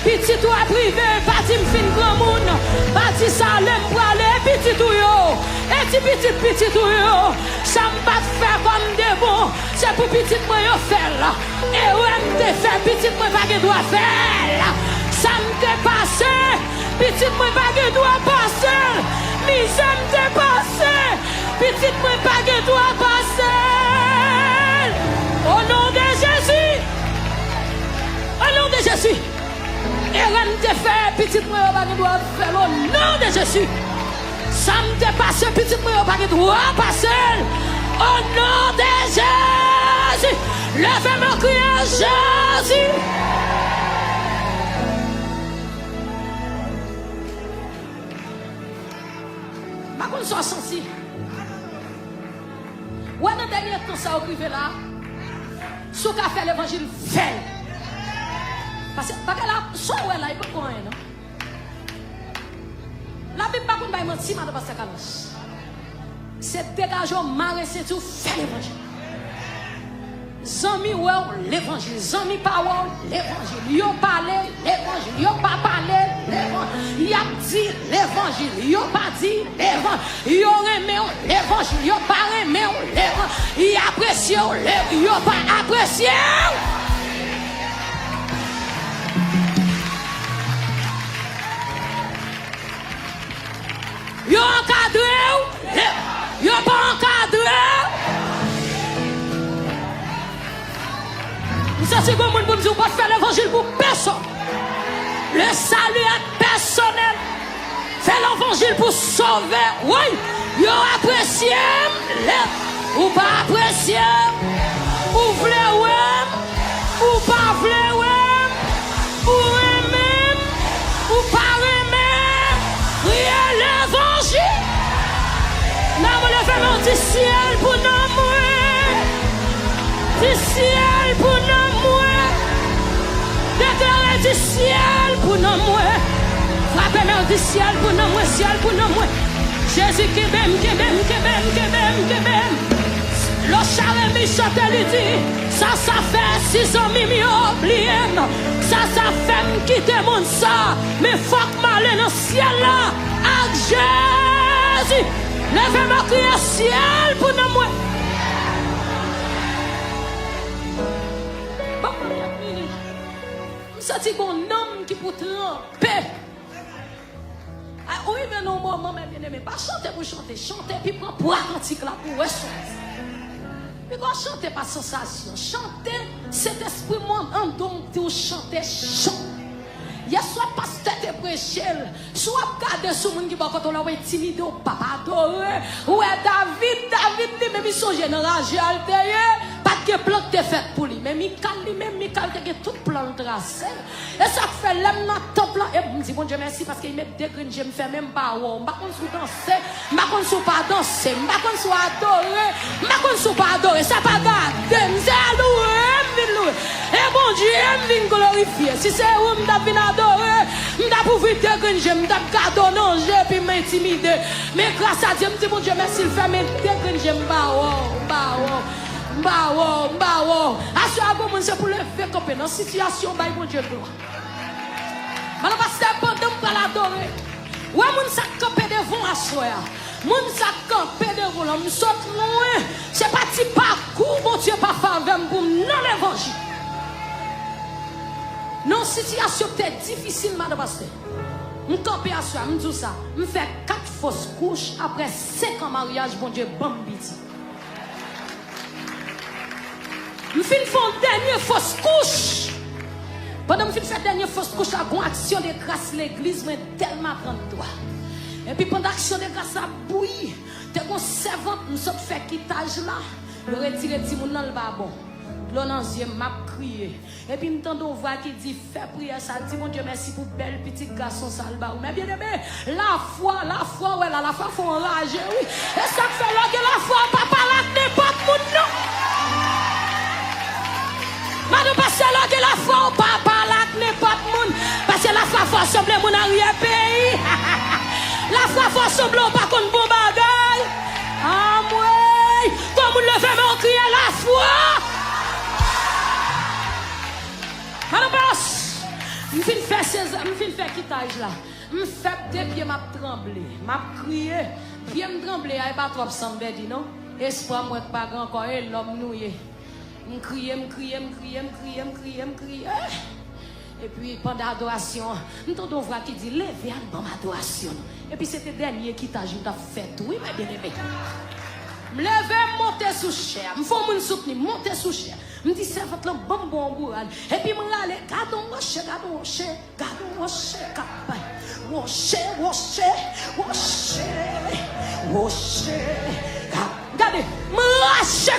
petit toi privé, pas de fin grand monde, pas de ça l'aime pour aller, petit tout yo. Et petit tout yo, ça me pas faire comme des bons, c'est pour petit moi yo faire là. Et ouais, me fait petit moi pas que doit faire. Ça me dépasse, petit moi pas que doit passer. Mais ça me dépasse, petit moi pas que doit passer. Au nom de Jésus, au nom de Jésus, et rien te fait, petit moi pas que doit faire. Au nom de Jésus, ça me dépasse, petit moi pas que doit passer. Au nom de Jésus, levez-moi crier Jésus. Ma qu'on soit senti. Ouais, dans le dernier temps, ça a privé là. Ce qu'a fait l'évangile, fait. Parce que là, soit ouais là, il peut pas rien, non? La Bible, pas qu'on va mentir, madame Pascal. C'est dégageant, marre, c'est tout, fait l'évangile. Zami ouais l'évangile, zami pas ouais l'évangile. Yo parlé l'évangile, yo pas parlé l'évangile. Y a dit l'évangile, yo pas dit l'évangile. Yo aimé l'évangile, yo pas aimé l'évangile. Y apprécié l'évangile, yo pas apprécié. Yo encadré, yo pas encadré. Ça c'est comme on ne pas faire l'évangile pour personne. Le salut est personnel. Faire l'évangile pour sauver. Oui, yo apprécié, ou pas apprécié, ou voulez ou pas voulez ou aimer, ou pas aimer. Rien l'évangile. Là on le fait du ciel pour nous. Du ciel pour nous. Déclarer du ciel pour nous. Frappez-moi du ciel pour nous. Ciel pour nous. Jésus qui m'aime, qui m'aime, qui m'aime, qui m'aime, qui m'aime. Le charé chante lui dit, ça fait 6 ans mimi oublié. Ça fait quitter mon ça. Mais faut que m'aller dans le ciel là. Avec Jésus. Levez-moi crier ciel pour nous. C'est un homme qui peut tremper. Oui, mais non, moi, bien aimé, pas chanter pour chanter. Chanter, puis prendre pour un cantique là pour ressentir. Mais quand chanter, pas sensation. Chanter, cet esprit, moi, en don, tu chanter, chante. Il y a soit pasteur te prêcher, soit garder sur monde qui va quand on l'a intimidé ou pas adoré. Ouais, David, lui-même, il songe dans la altéré. Pas de plan te fait pour lui. Mais Michael, te tout plan tracé. Et ça fait l'homme dans ton plan. Et je me dis, bon Dieu, merci parce qu'il met des graines, je me fais même pas. Je ne sais pas danser, je ne sais pas danser, je ne sais pas adorer, je ne sais pas adorer. Ça pas garder, je sais louer. Et bon Dieu, je viens glorifier. Si c'est où je viens adorer, je vais pouvoir des graines, je vais garder, non, je vais m'intimider. Mais grâce à Dieu, je me dis, bon Dieu, merci, il fait mes des graines, je me c'est pour le faire camper dans la situation, bon Dieu, gloire. Maintenant, parce que pendant qu'on l'adorer, ouais, moun sa camper devant la soeur, moun sa camper devant l'homme, saute loin, c'est pas petit parcours, bon Dieu, pas faveur pour non l'évangile. Non, situation peut-être difficile, madame pasteur. Je camper à soeur, je dis ça, je fais 4 fausses couches après 5 ans mariage, bon Dieu, bambiti. Je fais une dernière fausse couche. Pendant que je fais cette dernière fausse couche, la bonne action de grâce, l'église m'a tellement prendre toi. Et puis pendant l'action de grâce, la bouillie, tu es une servante, nous sommes fait quittage là. Je retire le monde dans le babon. L'onanzier m'a crié. Et puis, je me voix qui dit, fais prière, ça dit, mon Dieu, merci pour belle petite garçon, ça le barou. Mais bien aimé, la foi, ouais, la foi, faut enrager, oui. Et ça fait là que la foi, papa, là, n'est pas mon nom. Madame, parce que là, que la foi, papa, là, n'est pas mon nom. Parce que la foi, faut assembler mon arrière-pays. La foi, faut assembler, pas contre bon bagage. Ah, ouais. Comme vous le faites, on crie la foi. Madame Boss, je viens faire quittage là. Je fais des pieds, je tremble. Je crie, pieds me tremble, il n'y a pas trop de sang, non? Espoir, moi, pas grand corps, l'homme noué. Je crie. Et puis pendant l'adoration, nous entendons voix qui dit, levez à bon adoration. Et puis c'était le dernier quittage, je fait. Oui, mais bien aimé. Je lève, monter sous chair. Je fais mon soutenir, monter sous chair. Je dis, c'est votre bonbon bourrane. Et puis, je aller, gardons rocher. Regardez, je rache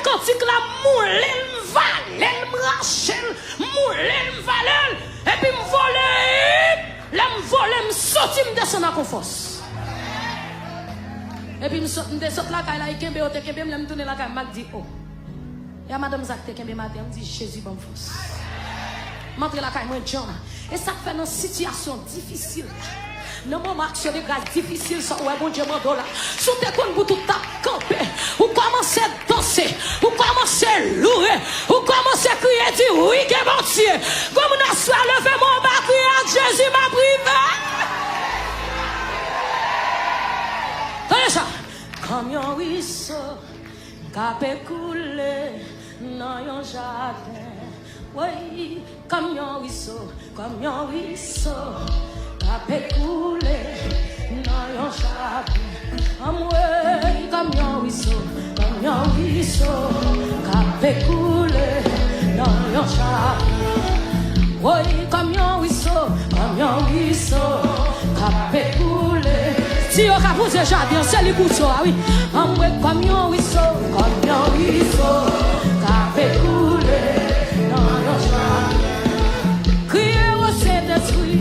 quand tu la moule, et puis je vole, je sorti, je descends à conforce. Et puis je descends la caille, je me tourne la caille, je dis, oh. Et à madame Zak, je me dis, Jésus, bonne force. Je montre la caille, moi, John. Et ça fait une situation difficile. Dans mon action de grâce difficile, ça, ouais, bon Dieu, mon dollar. Sous tes comptes, pour tout tape, camper. Ou commencer à danser. Ou commencer à louer. Ou commencer à crier, dire oui, que bon Dieu. Comme on a soit levé mon bas, crier, Jésus m'a privé. Tenez ça. Comme un ruisseau, capé coulé, dans un jardin. Oui, comme un ruisseau, capé coulé, dans un jardin. Amoué, comme un ruisseau, capé coulé, dans un jardin. Oui, comme un ruisseau, capé coulé. Si on a posé jardin, c'est les couteaux, oui. Amoué, comme un ruisseau, capé coulé, dans un jardin. Criez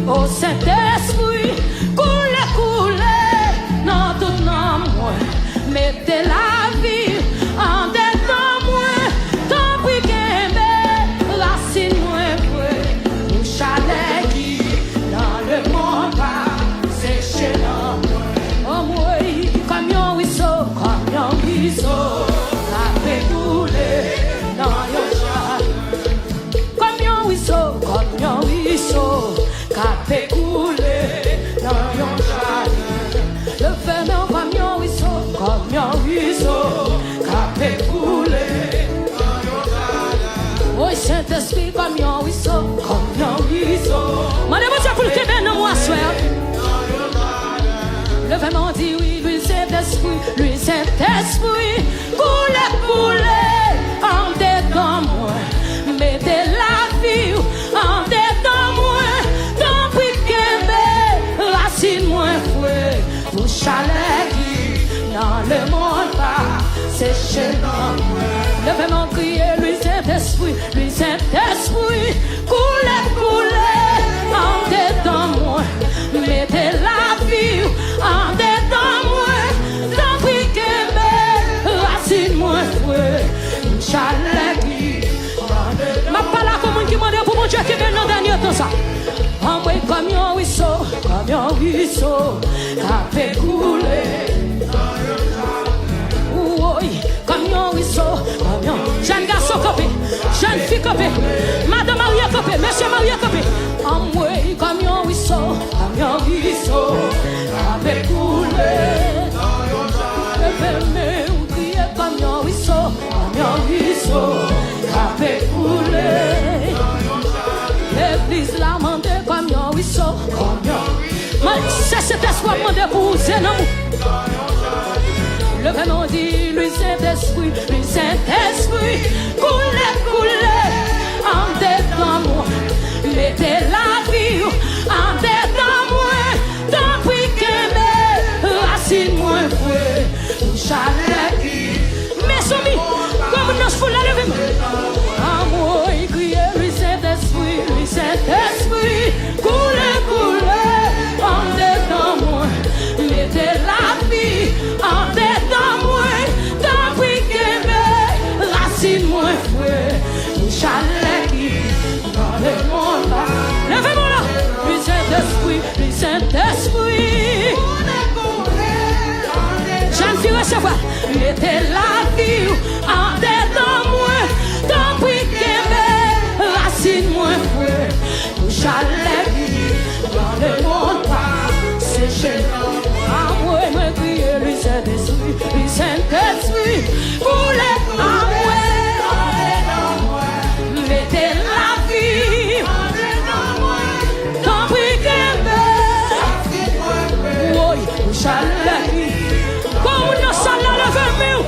au Saint-Esprit, coulez, non tout non moi, mettez la vie en dedans moi, tant pis qu'aimez, racine moi vrai, ou chalet qui dans le monde c'est chez nous, oh moi, comme un ruisseau, la pédou. comme un ruisseau, qui fait couler dans un jardin. Le venin comme un ruisseau, qui fait couler dans un jardin. Oh, Saint-Esprit comme un ruisseau, Madame, vous avez le dans moi, soeur. Le venin dit oui, lui Saint-Esprit, coule en dedans moi. Mettez la vie en dedans moi. Tant pis que mes racines moins fouet. Pour chalet qui dans le monde pas, c'est chez moi. Le vraiment crier, lui Saint-Esprit, coule en dedans moi. Mettez la vie en dedans moi. Tant pis que mes racines moins fouet. Pour chalet qui ma parole comme qui m'a dit pour mon Dieu qui vient dans dernier temps ça. Envoyé comme un ruisseau, qui fait couler. Oui, comme un ruisseau, jeune garçon copé, jeune fille copé, madame Maria copé, monsieur Maria copé. Envoyé comme un ruisseau, qui fait couler. Le vermeil qui est comme un ruisseau, qui fait couler. L'église l'a mandé comme un ruisseau, c'est cet espoir mandé pour vous, c'est l'amour. Le venin dit, lui Saint-Esprit, coule en dedans moi. Mettez la vie en dedans moi. Tant pis que mes racines moins fouet. Chalet qui mes soumis, comme nous se fout la levée. Amour, il crie, lui Saint-Esprit, coule en dedans moi. Mettez la vie en dedans moi. Tant pis que mes racines moins fouet. Chalet qui dans le monde là. Levez-moi là, lui Saint-Esprit, j'en fais recevoir. Mettez la vie en dedans moi. Tant pis que mes racines moins fouet. Chalet qui dans le monde là. C'est chez nous. Ah moi, me crier lui Saint-Esprit, coule en moi. Mettez la vie en dedans moi. Tant pis que mes oui, chalet qui comme nous sommes là le vermeil.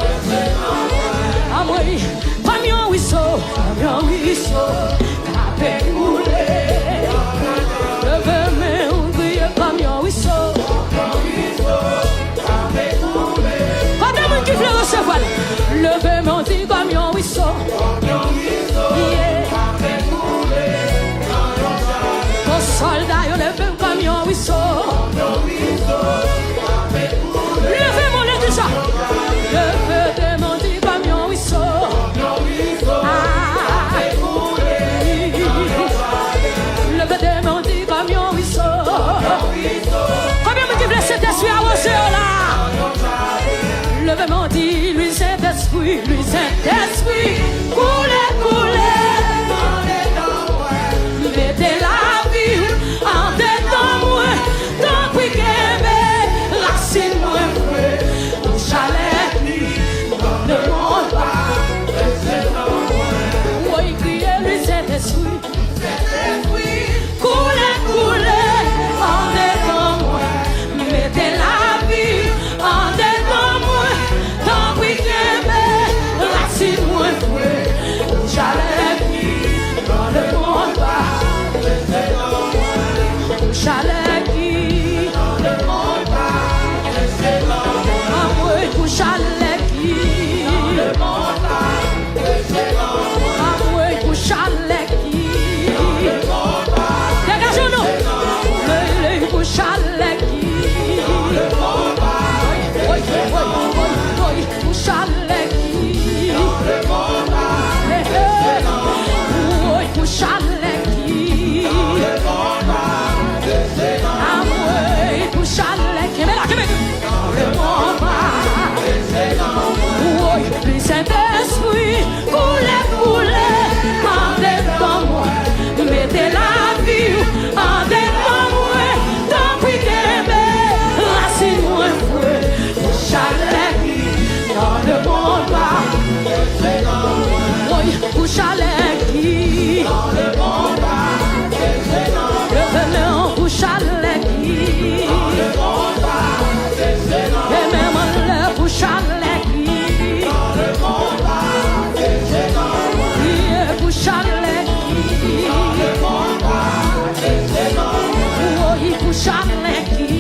chalet qui.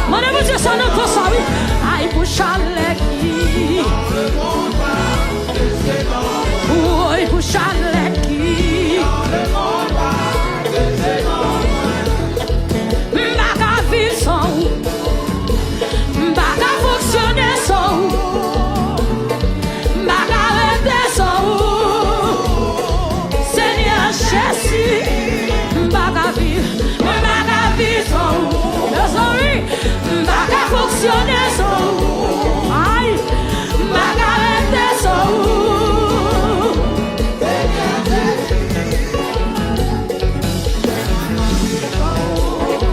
Mon ami, Dieu, ça ne peut pas, oui. Aïe, pour chalet qui. Oui, pour chalet qui. M'baga vivre sans ou. M'baga fonctionner sans ou. M'baga rester sans ou. Seigneur Jésus. M'baga vivre sans ou. Désolé. M'baga fonctionner sans ou. Aïe. M'baga rester sans ou.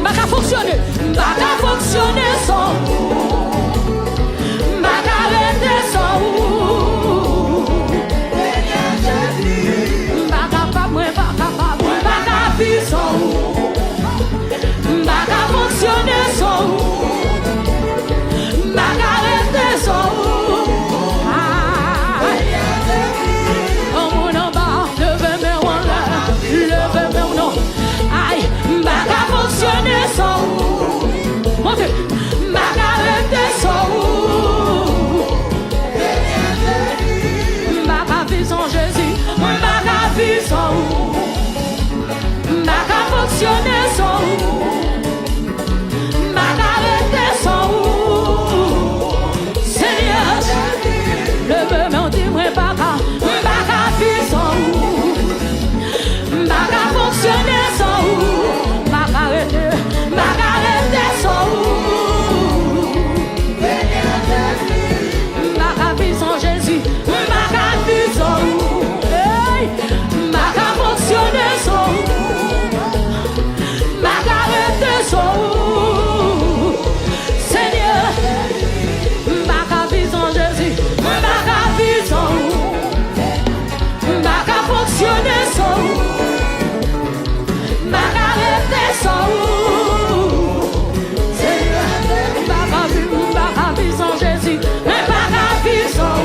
M'baga fonctionner sans m'baga rester sans m'baga pas moi m'baga vivre sans m'baga fonctionner sans m'baga rester sans oh mon en bas levez mes en l'air levez mes non aïe m'baga fonctionner sans montez m'baga sans m'baga vivre sans Jésus m'baga vivre sans m'baga fonctionner sans m'baga sans Seigneur le me dit moi m'baga vivre sans m'baga fonctionner sans m'baga sans m'baga vivre sans Jésus m'baga vivre sans hey m'baga fonctionner sans m'baga sans Seigneur m'baga vivre sans Jésus m'baga vivre sans m'baga fonctionner sans m'baga sans Jésus, m'baga vivre sans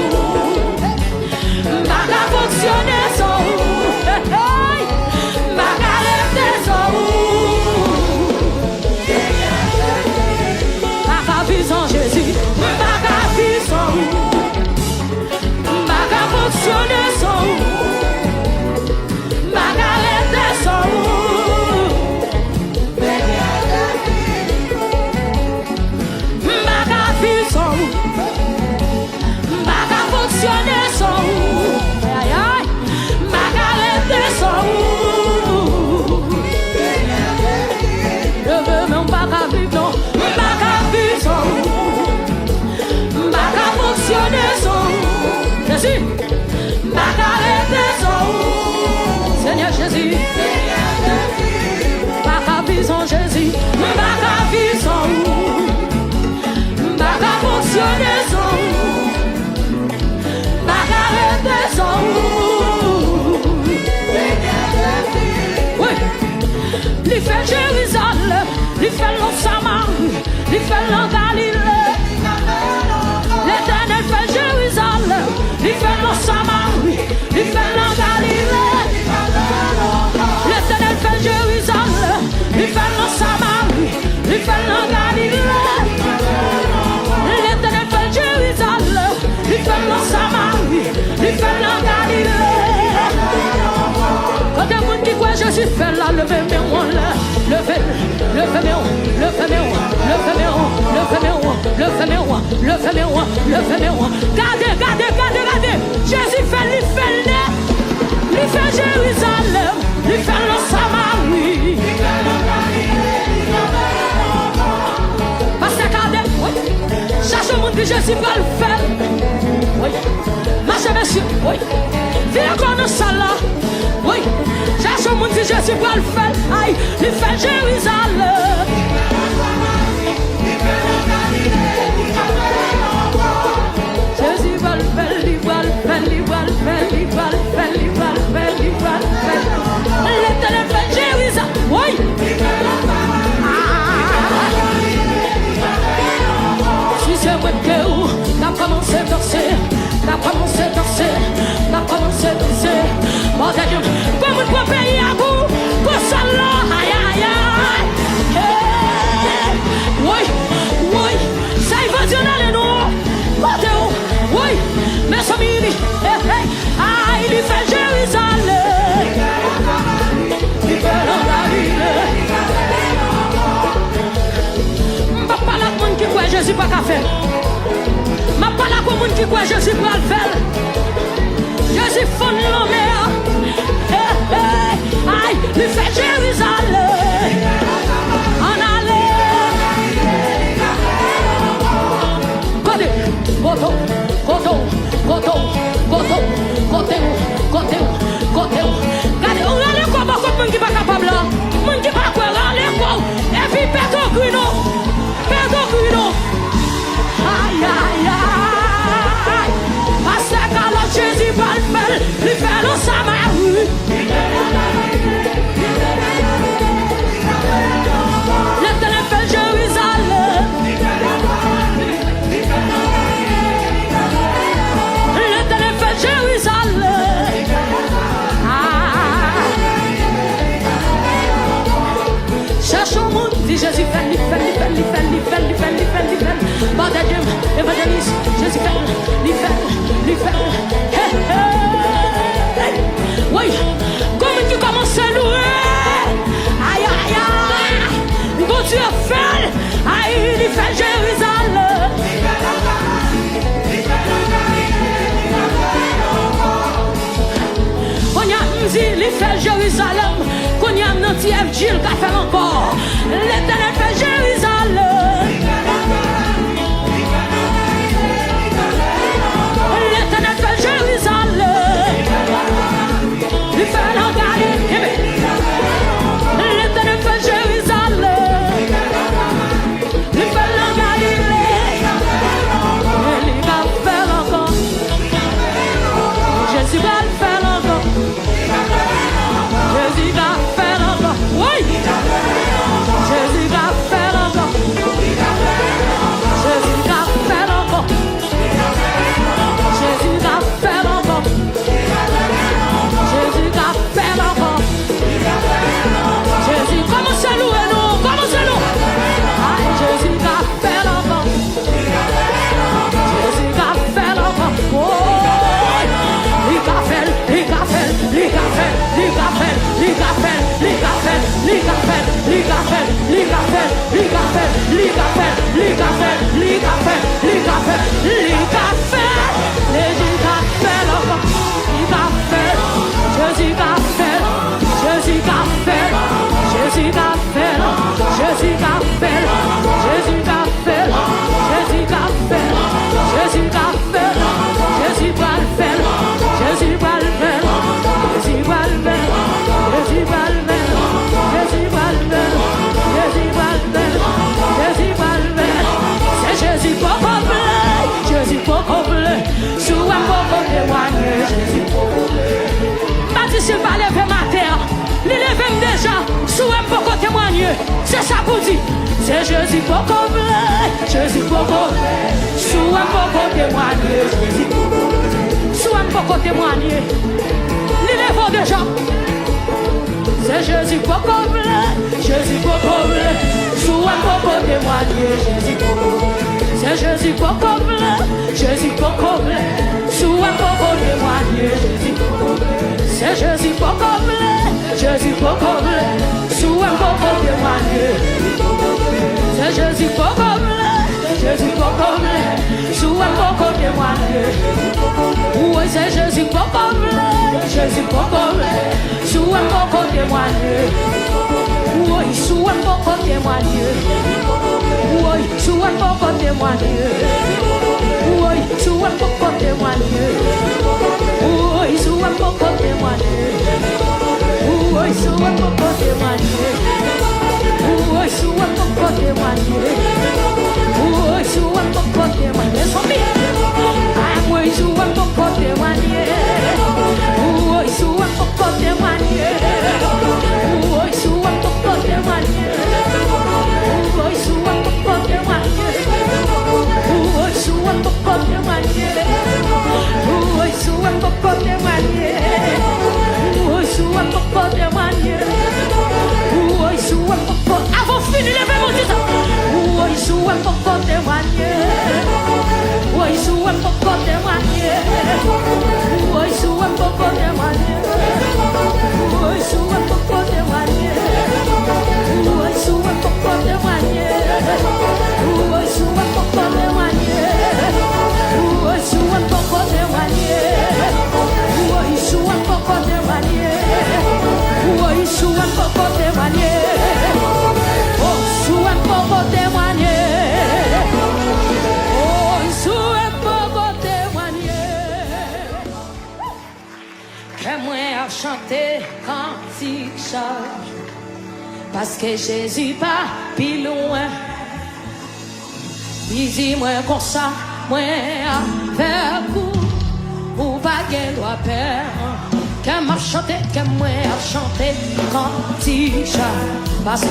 m'baga fonctionner sans m'baga rester sans m'baga vivre sans Jésus, m'baga vivre sans m'baga fonctionner sans m'baga rester sans m'baga vivre sans m'baga fonctionner sans aïe aïe m'baga rester sans je veux mon m'baga vivre non m'baga vivre sans m'baga fonctionner sans Jésus m'baga rester sans Seigneur Jésus m'baga vivre sans Jésus m'baga vivre sans m'baga fonctionner sans m'baga rester sans oui il fait Jérusalem il fait l'eau Samarie il fait l'eau Galilée l'Éternel fait Jérusalem il fait l'eau Samarie il fait l'eau Galilée l'Éternel fait Jérusalem il fait l'eau Samarie il fait l'eau Galilée l'Éternel fait Jérusalem il fait l'eau Samarie il fait l'eau Galilée quand des gens qui croient Jésus fait là levez mes mains là levez mes mains levez mes mains levez mes mains levez mes mains levez mes mains levez mes mains levez mes mains regardez Jésus fait il fait Jérusalem il fait l'eau Samarie parce que regardez cherche le monde que Jésus va le faire oui marchez monsieur oui viens encore dans ça là oui cherche le monde que Jésus va le faire aïe il fait Jérusalem Jésus va le faire il va le faire il va le faire il va le faire il va le faire il va le faire l'Éternel fait Jérusalem oui si c'est vrai que t'as commencé à danser mon Dieu comme un pays à bout pour ça là aïe aïe aïe qui croit Jésus pour le faire. Jésus fond la mer. Aïe, lui fait Jérusalem. En aller. Côté, côté, côté, côté, côté, côté, côté, côté. Regardez, on a les combats comme qui pas capable là. Mon qui pas quoi, on les combats. Et puis perdre au grino. Perdre au grino. Aïe, aïe, aïe. Parce que quand Jésus va le faire, lui fait le Samarie. L'éternel fait Jérusalem. L'éternel fait Jérusalem. Cherche au monde, dit Jésus fait, Baptême, évangéliste, Jésus fait, oui, comme tu commences à louer, aïe, aïe, aïe, quand tu as fait, aïe, il fait Jérusalem. On y a dit, il fait Jérusalem, qu'on y a un anti-F, Gilles, qu'a fait encore, l'éternel fait Jérusalem. L'éternel fait Jérusalem. Il fait la Galilée. L'éternel fait Jérusalem. Il fait la Galilée. Il va faire encore. Jésus va le faire encore. Jésus va faire encore. Oui. Jésus va faire encore. Jésus va faire encore. Jésus va faire encore. Jésus va faire encore. Jésus, commence à louer nous, commence à louer. Jésus va faire encore. Jésus va faire encore. Oh, il va faire, il va faire, il va faire, il va faire, il va faire, il va faire, il va faire, il va faire, il va faire, il va faire, il va faire, il va faire, il va faire, il va faire, il va faire. Jésus va faire encore. Il va faire. Jésus va faire. Jésus va faire. Jésus va faire. Jésus va faire. Jésus va faire. Jésus va faire. Jésus va faire. Jésus va le faire. Jésus va le faire. Jésus va le faire. Jésus va le faire. Jésus va le faire. Jésus va le faire. Jésus va le faire. C'est Jésus pour combler. Jésus pour combler. Sous un pour témoigner. Jésus pour combler. Baptiste, il va lever ma terre. Il lève déjà. Sous un pour témoigner. C'est ça pour dire. C'est Jésus pour combler. Jésus pour combler. Sous un pour témoigner. Jésus pour combler. Sous un pour témoigner. Il lève déjà. C'est Jésus pour combler. Jésus pour combler. Sous un pour témoigner. Jésus pour combler. C'est Jésus pour combler. Jésus pour combler. Sous un pour témoigner. Jésus pour combler. C'est Jésus pour combler. Jésus pour combler. Sous un pour témoigner. C'est Jésus pour combler. Jésus pour combler. Sous un pour témoigner. Oui, c'est Jésus pour combler. Jésus pour combler. Sous un pour témoigner. Oui, sous un pour témoigner. Oui, sous un pour témoigner. Oui, sous un pour témoigner. Oui, sous un pour témoigner. Oui, sous un pour témoigner. Oui, sous un pour témoigner. Oui, sous un pour témoigner. Oui, sous un pour témoigner. Oui, sous un pour témoigner. Oui, sous un pour témoigner. Oui, sous un pour témoigner. Oui, sous un pour témoigner. Oui, sous un pour témoigner. Oui, sous un pour témoigner. Oui, sous un pour avant fini levez mon Dieu. Oui, sous un pour témoigner. Oui, sous un pour témoigner. Oui, sous un pour témoigner. Oui, sous un pour pour témoigner. Oh, souhait pour témoigner. Oh, souhait pour témoigner. Que moi à chanter quand il change. Parce que Jésus pas plus loin. Il dit moi comme ça, moi avec vous. Ou pas qu'elle doit perdre. Que m'a chanté, que moi a chanté quand il chante. Parce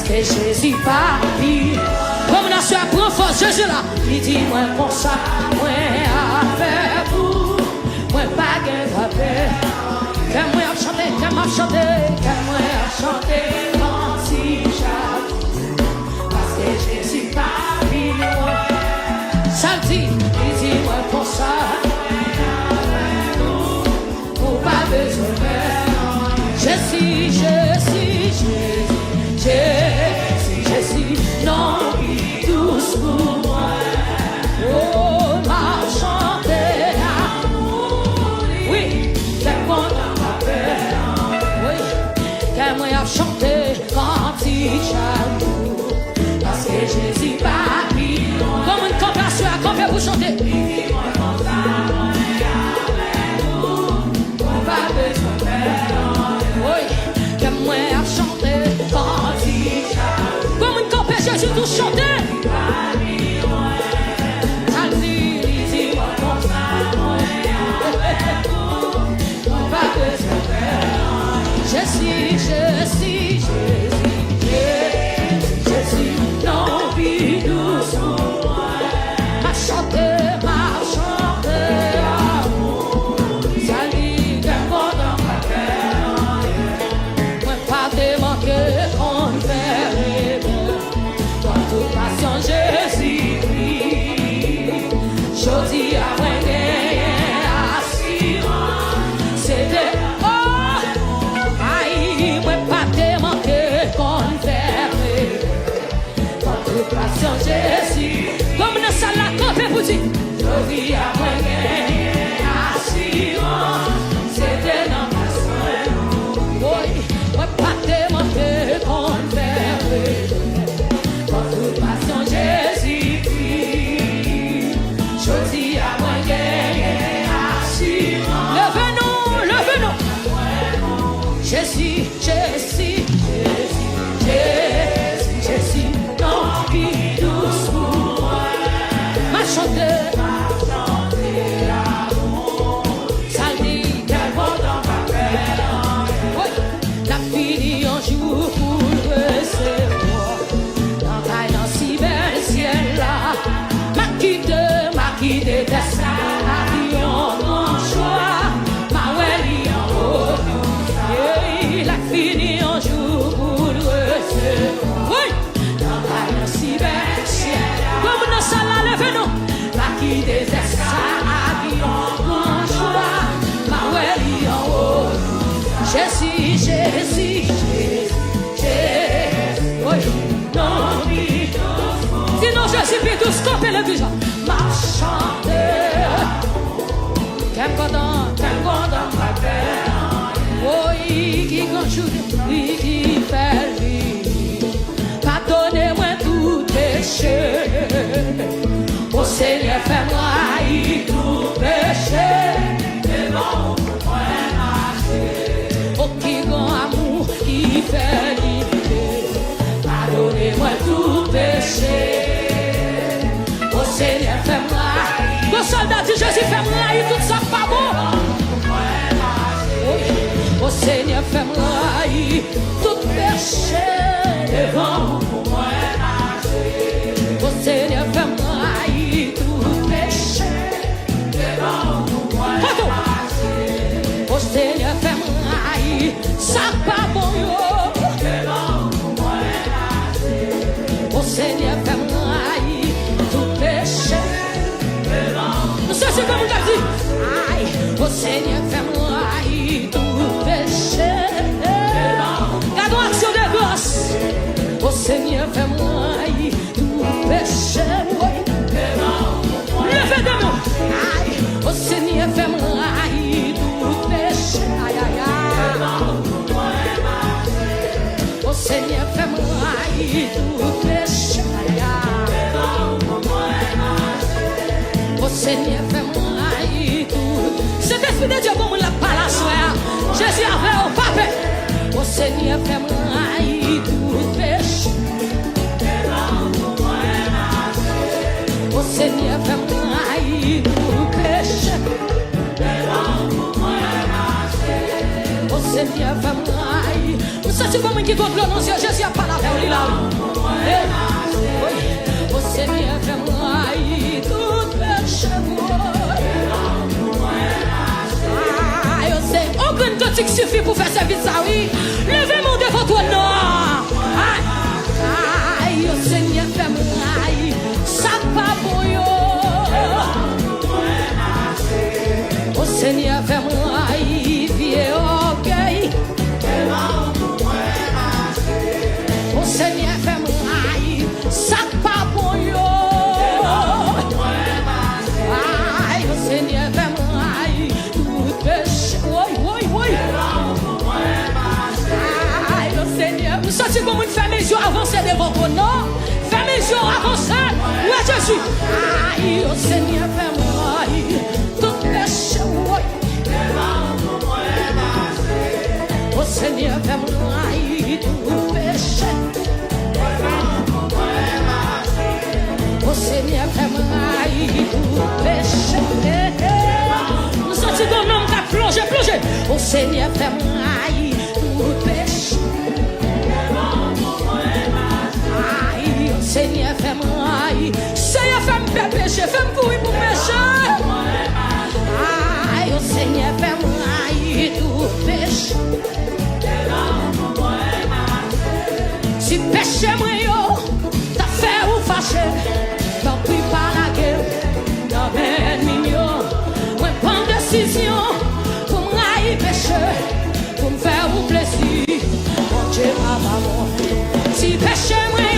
que Jésus pas plus. Comme la soeur prend force, Jésus là. Il dit moi comme ça, moi avec vous. Moi pas qu'elle doit perdre. Que moi a chanté, que m'a chanté, que moi a chanté quand il chante. Parce que Jésus pas plus loin. Ça dit, il dit moi comme ça. Pas besoin de je suis, non, tous pour moi. Oh, m'a chanté l'amour. Oui, c'est mon appel. Oui, qu'elle m'a chanté quand il chante. Parce que Jésus pas pris. Comme une compassion à camper pour chanter. Oui, que moi à chanter quand il chante. Comme une campée, Jésus tout chanter. Ça dit, dis-moi comme ça, pas besoin de je suis, non, vie douce pour moi. À chanter, Jodi a gagné assurance. C'était oh, aïe, moi pas te manquer conféré. Votre passion Jésus, comme nous sommes là campé pour dire. Jodi a gagné assurance. C'était dans ma soeur. Oui, moi pas te manquer conféré. Votre passion Jésus. Jodi a gagné assurance. Levez-nous. Jésus, non, vie douce pour moi. M'a chanté l'amour. Ça dit qu'elle va dans ma peine. Oui, la fini un jour pour recevoir. Dans si bel ciel là. Qui déteste l'avion, mon choix, ma weli en haut, et la fini un jour pour le recevoir. Oui, dans la si belle ciel, comme nous sommes là, levez-nous, ma qui déteste l'avion, mon choix, ma weli en haut. Jésus, oui, non, sinon Jésus peut tout stopper le visage. Ma chanter, qu'elle condamne ma peine. Oui, qui conjugue, oui, qui fait vivre. Pardonnez-moi tout péché. Au Seigneur, fais-moi tout péché. Devant moi marcher. Oh, qui grand amour, qui fait vivre. Pardonnez-moi tout péché. Seigneur, fais-moi. Le soldat dit Jésus, fais-moi, tout ça pas bon. Oh Seigneur, fais-moi, tout péché devant moi. Oh Seigneur, fais-moi, tout péché devant moi. Oh Seigneur, fais-moi, ça pas bon. Devant moi. Oh Seigneur, fais-moi. C'est comme on a dit. Aïe, oh Seigneur, fais-moi tout péché. Gardons action de grâce. Oh Seigneur, fais-moi tout péché. Levez de moi. Aïe, oh Seigneur, fais-moi tout péché. Aïe, aïe, aïe. Seigneur, fais-moi tout péché. Oh Seigneur, fais-moi tout péché. Oh Seigneur, fais-moi. Vous savez comment qui doit prononcer Jésus a pas la paix là. Oh Seigneur, fais-moi tout péché. Aucun cantique suffit pour faire service ça, oui. Levez-moi devant toi, non. Aïe, oh Seigneur, fais-moi, ça pas pour yo. Oh Seigneur, fais-moi, vieux orgueil. Oh Seigneur, fais-moi, ça pas pour yo. Aïe, oh Seigneur, fais-moi, tout péché. Aïe, le Seigneur, vous sentez comme une femme et Dieu avancer devant vous, non? Femme et Dieu avancer, ouais Jésus. Aïe, le Seigneur, fais-moi tout péché, ouais. Oh Seigneur, fais-moi tout péché. Oh Seigneur, fais-moi tout péché. Nous sentons comme un homme qui a plongé. Oh Seigneur, fais-moi tout péché. Aïe, oh Seigneur, fais-moi. Seigneur, fais-moi péché, fais-moi courir pour péché. Aïe, oh Seigneur, fais-moi tout péché. Si péché, moi, yo, t'as fait ou fâché, t'as pris par la gueule, t'as bien mignon. Moi, prends décision. Péché, pour me faire vous plaisir, mon Dieu, maman. Si péché, moi,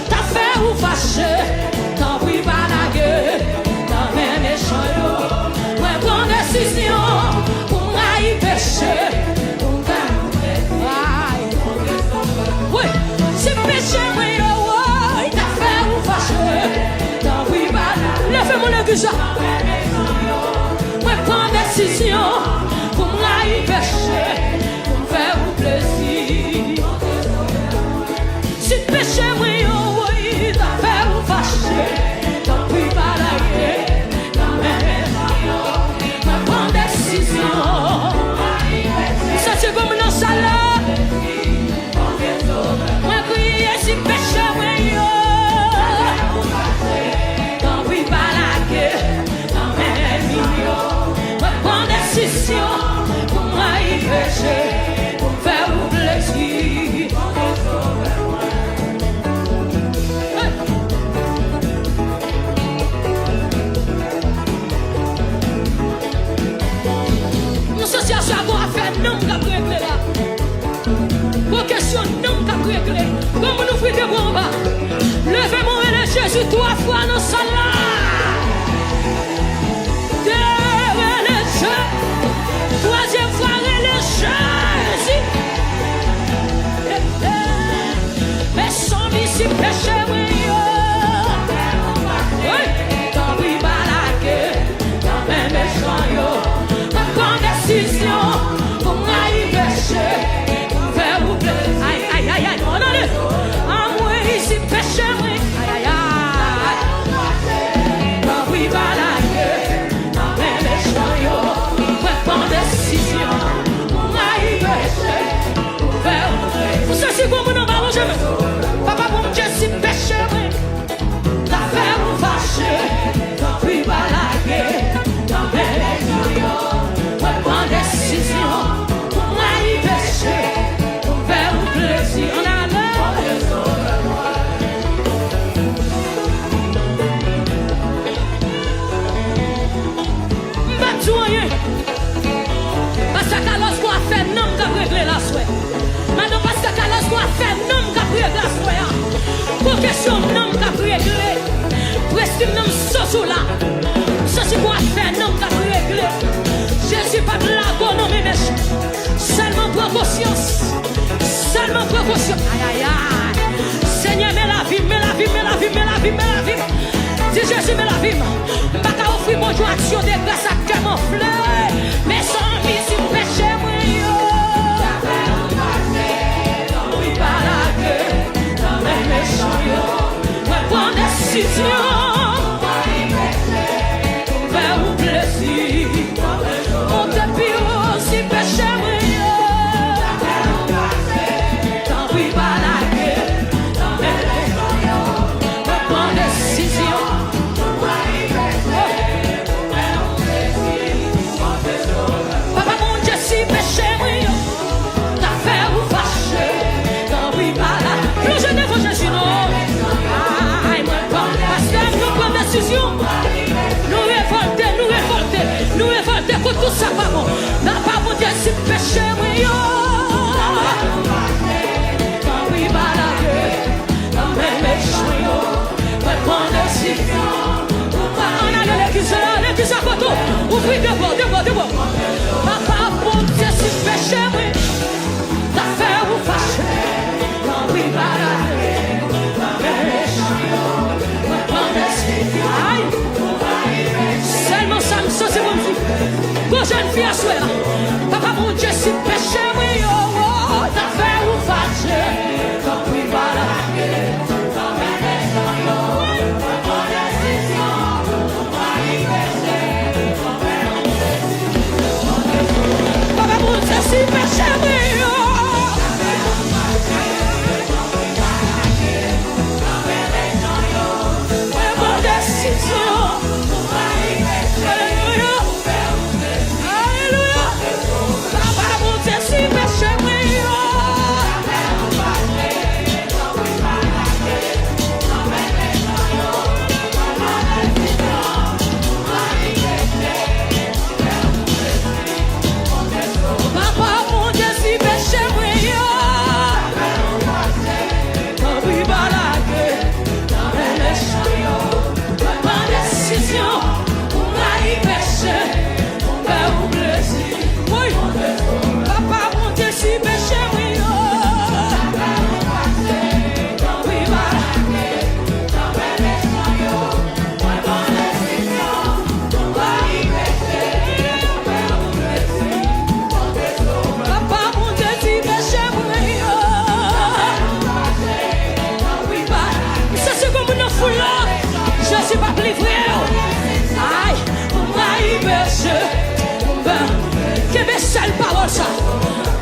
t'as fait ou fâché, t'en prie pas la gueule, t'en mets méchant, yo. Moi, prends décision, pour m'aille péché, pour me faire vous plaisir. Oui, si péché, moi, t'as fait ou fâché, t'en prie pas la gueule. Levez-moi le guisa. Moi, prends décision. Péché, pour me faire vous plaisir. Si péché, oui, oh, oui, t'as fait vous fâcher, t'as pris par la gueule, t'as même ma bonne décision. Ça, c'est comme une salade. Moi, crier, si péché, oui, oh, t'as pris par la gueule, t'as même ma bonne décision. Péché, pour me faire vous plaisir. Nous sommes à savoir faire non qu'à régler là. Vos questions non qu'à régler. Comme nous faisons bon bas. Levez-moi et Jésus 3 fois nous sommes là. Troisième fois, Jésus. Mais sans lui, si péché, oui. T'en prie pas la gueule, t'en mets méchant, yo. Ma bonne décision, pour m'aille péché, pour faire vous plaisir. Aïe, aïe, aïe, aïe, on a le. Ah, oui, si péché, oui. Aïe, aïe, aïe. décision. Faire ou plaisir. Mon tapis aussi péché, tant pis pas la guerre. Me prends décision. Papa mon Dieu, si péché, t'as fait ou fâché. Tant pis pas la plongez devant Jésus, non. Aïe, me prends. Parce que nous prenons décision. Nous révolter contre tout ça, maman. N'a pas mon Dieu, si péché, oui, yo. Quand oui, balade, quand même méchant, yo. Mais prends décision. On a l'église à photo. Ouvrez devant. Papa, mon Dieu, si péché, oui. T'as fait ou fâché. Quand oui, balade, quand même méchant, yo. Mais prends décision. Aïe. Seulement ça me sauce mon fils. Quand jeune fille à souhait, papa mon Dieu, si péché, oui, oh, t'as fait ou fâché. Quand oui, voilà. Papa mon Dieu, si péché, oui, oh. Bonne décision.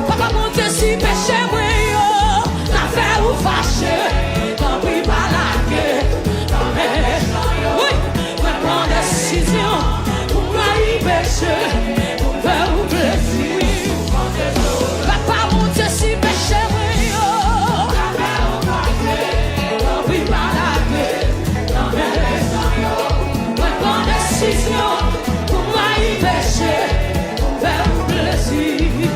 Papa mon Dieu, si péché, oui, t'as fait ou fâché. Tant pis pas la guerre. Oui, mais prends décision. Pour moi, y péché. Pour faire ou plaisir. Papa mon Dieu, si péché, oui, t'as fait ou fâché. Tant pis pas la guerre. Mais prends décision. Pour moi, y péché. Pour faire ou plaisir.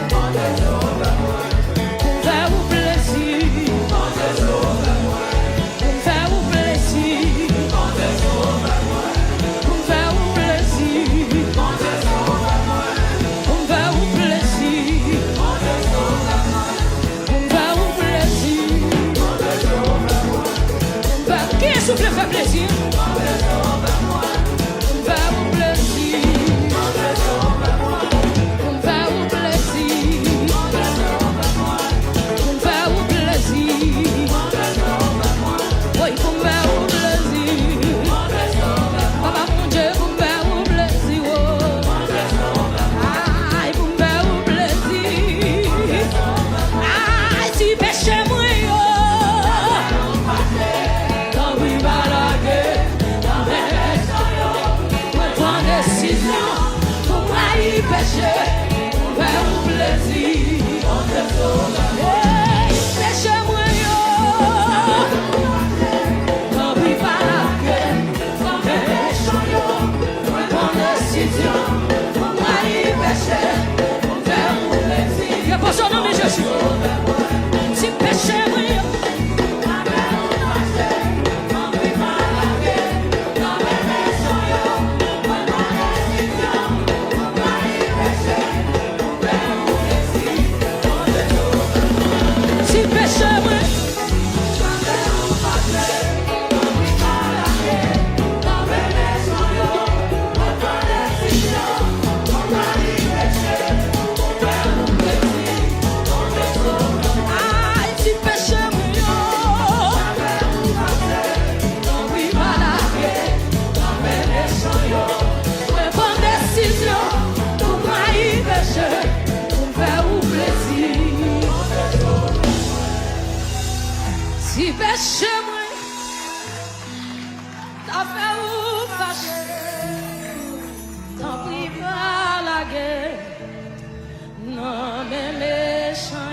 Souffle, fais plaisir. Fais vous plaisir. Fais vous plaisir. Fais vous plaisir. Oui, pour faire vous plaisir. Papa mon Dieu, pour faire vous plaisir. Aïe, pour faire vous plaisir. Aïe, si péché moi. Péché, faire un plaisir, péché moi yo, tant pis pas la guerre, péché yo, prends décision, pour moi y péché, faire un plaisir. Il n'y a pas son nom mais je suis, si péché moi yo. Si péché moi, t'as fait ou fâché, t'en prie pas la guerre. Non, mais méchant,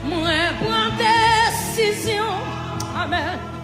moi, prends décision. Amen.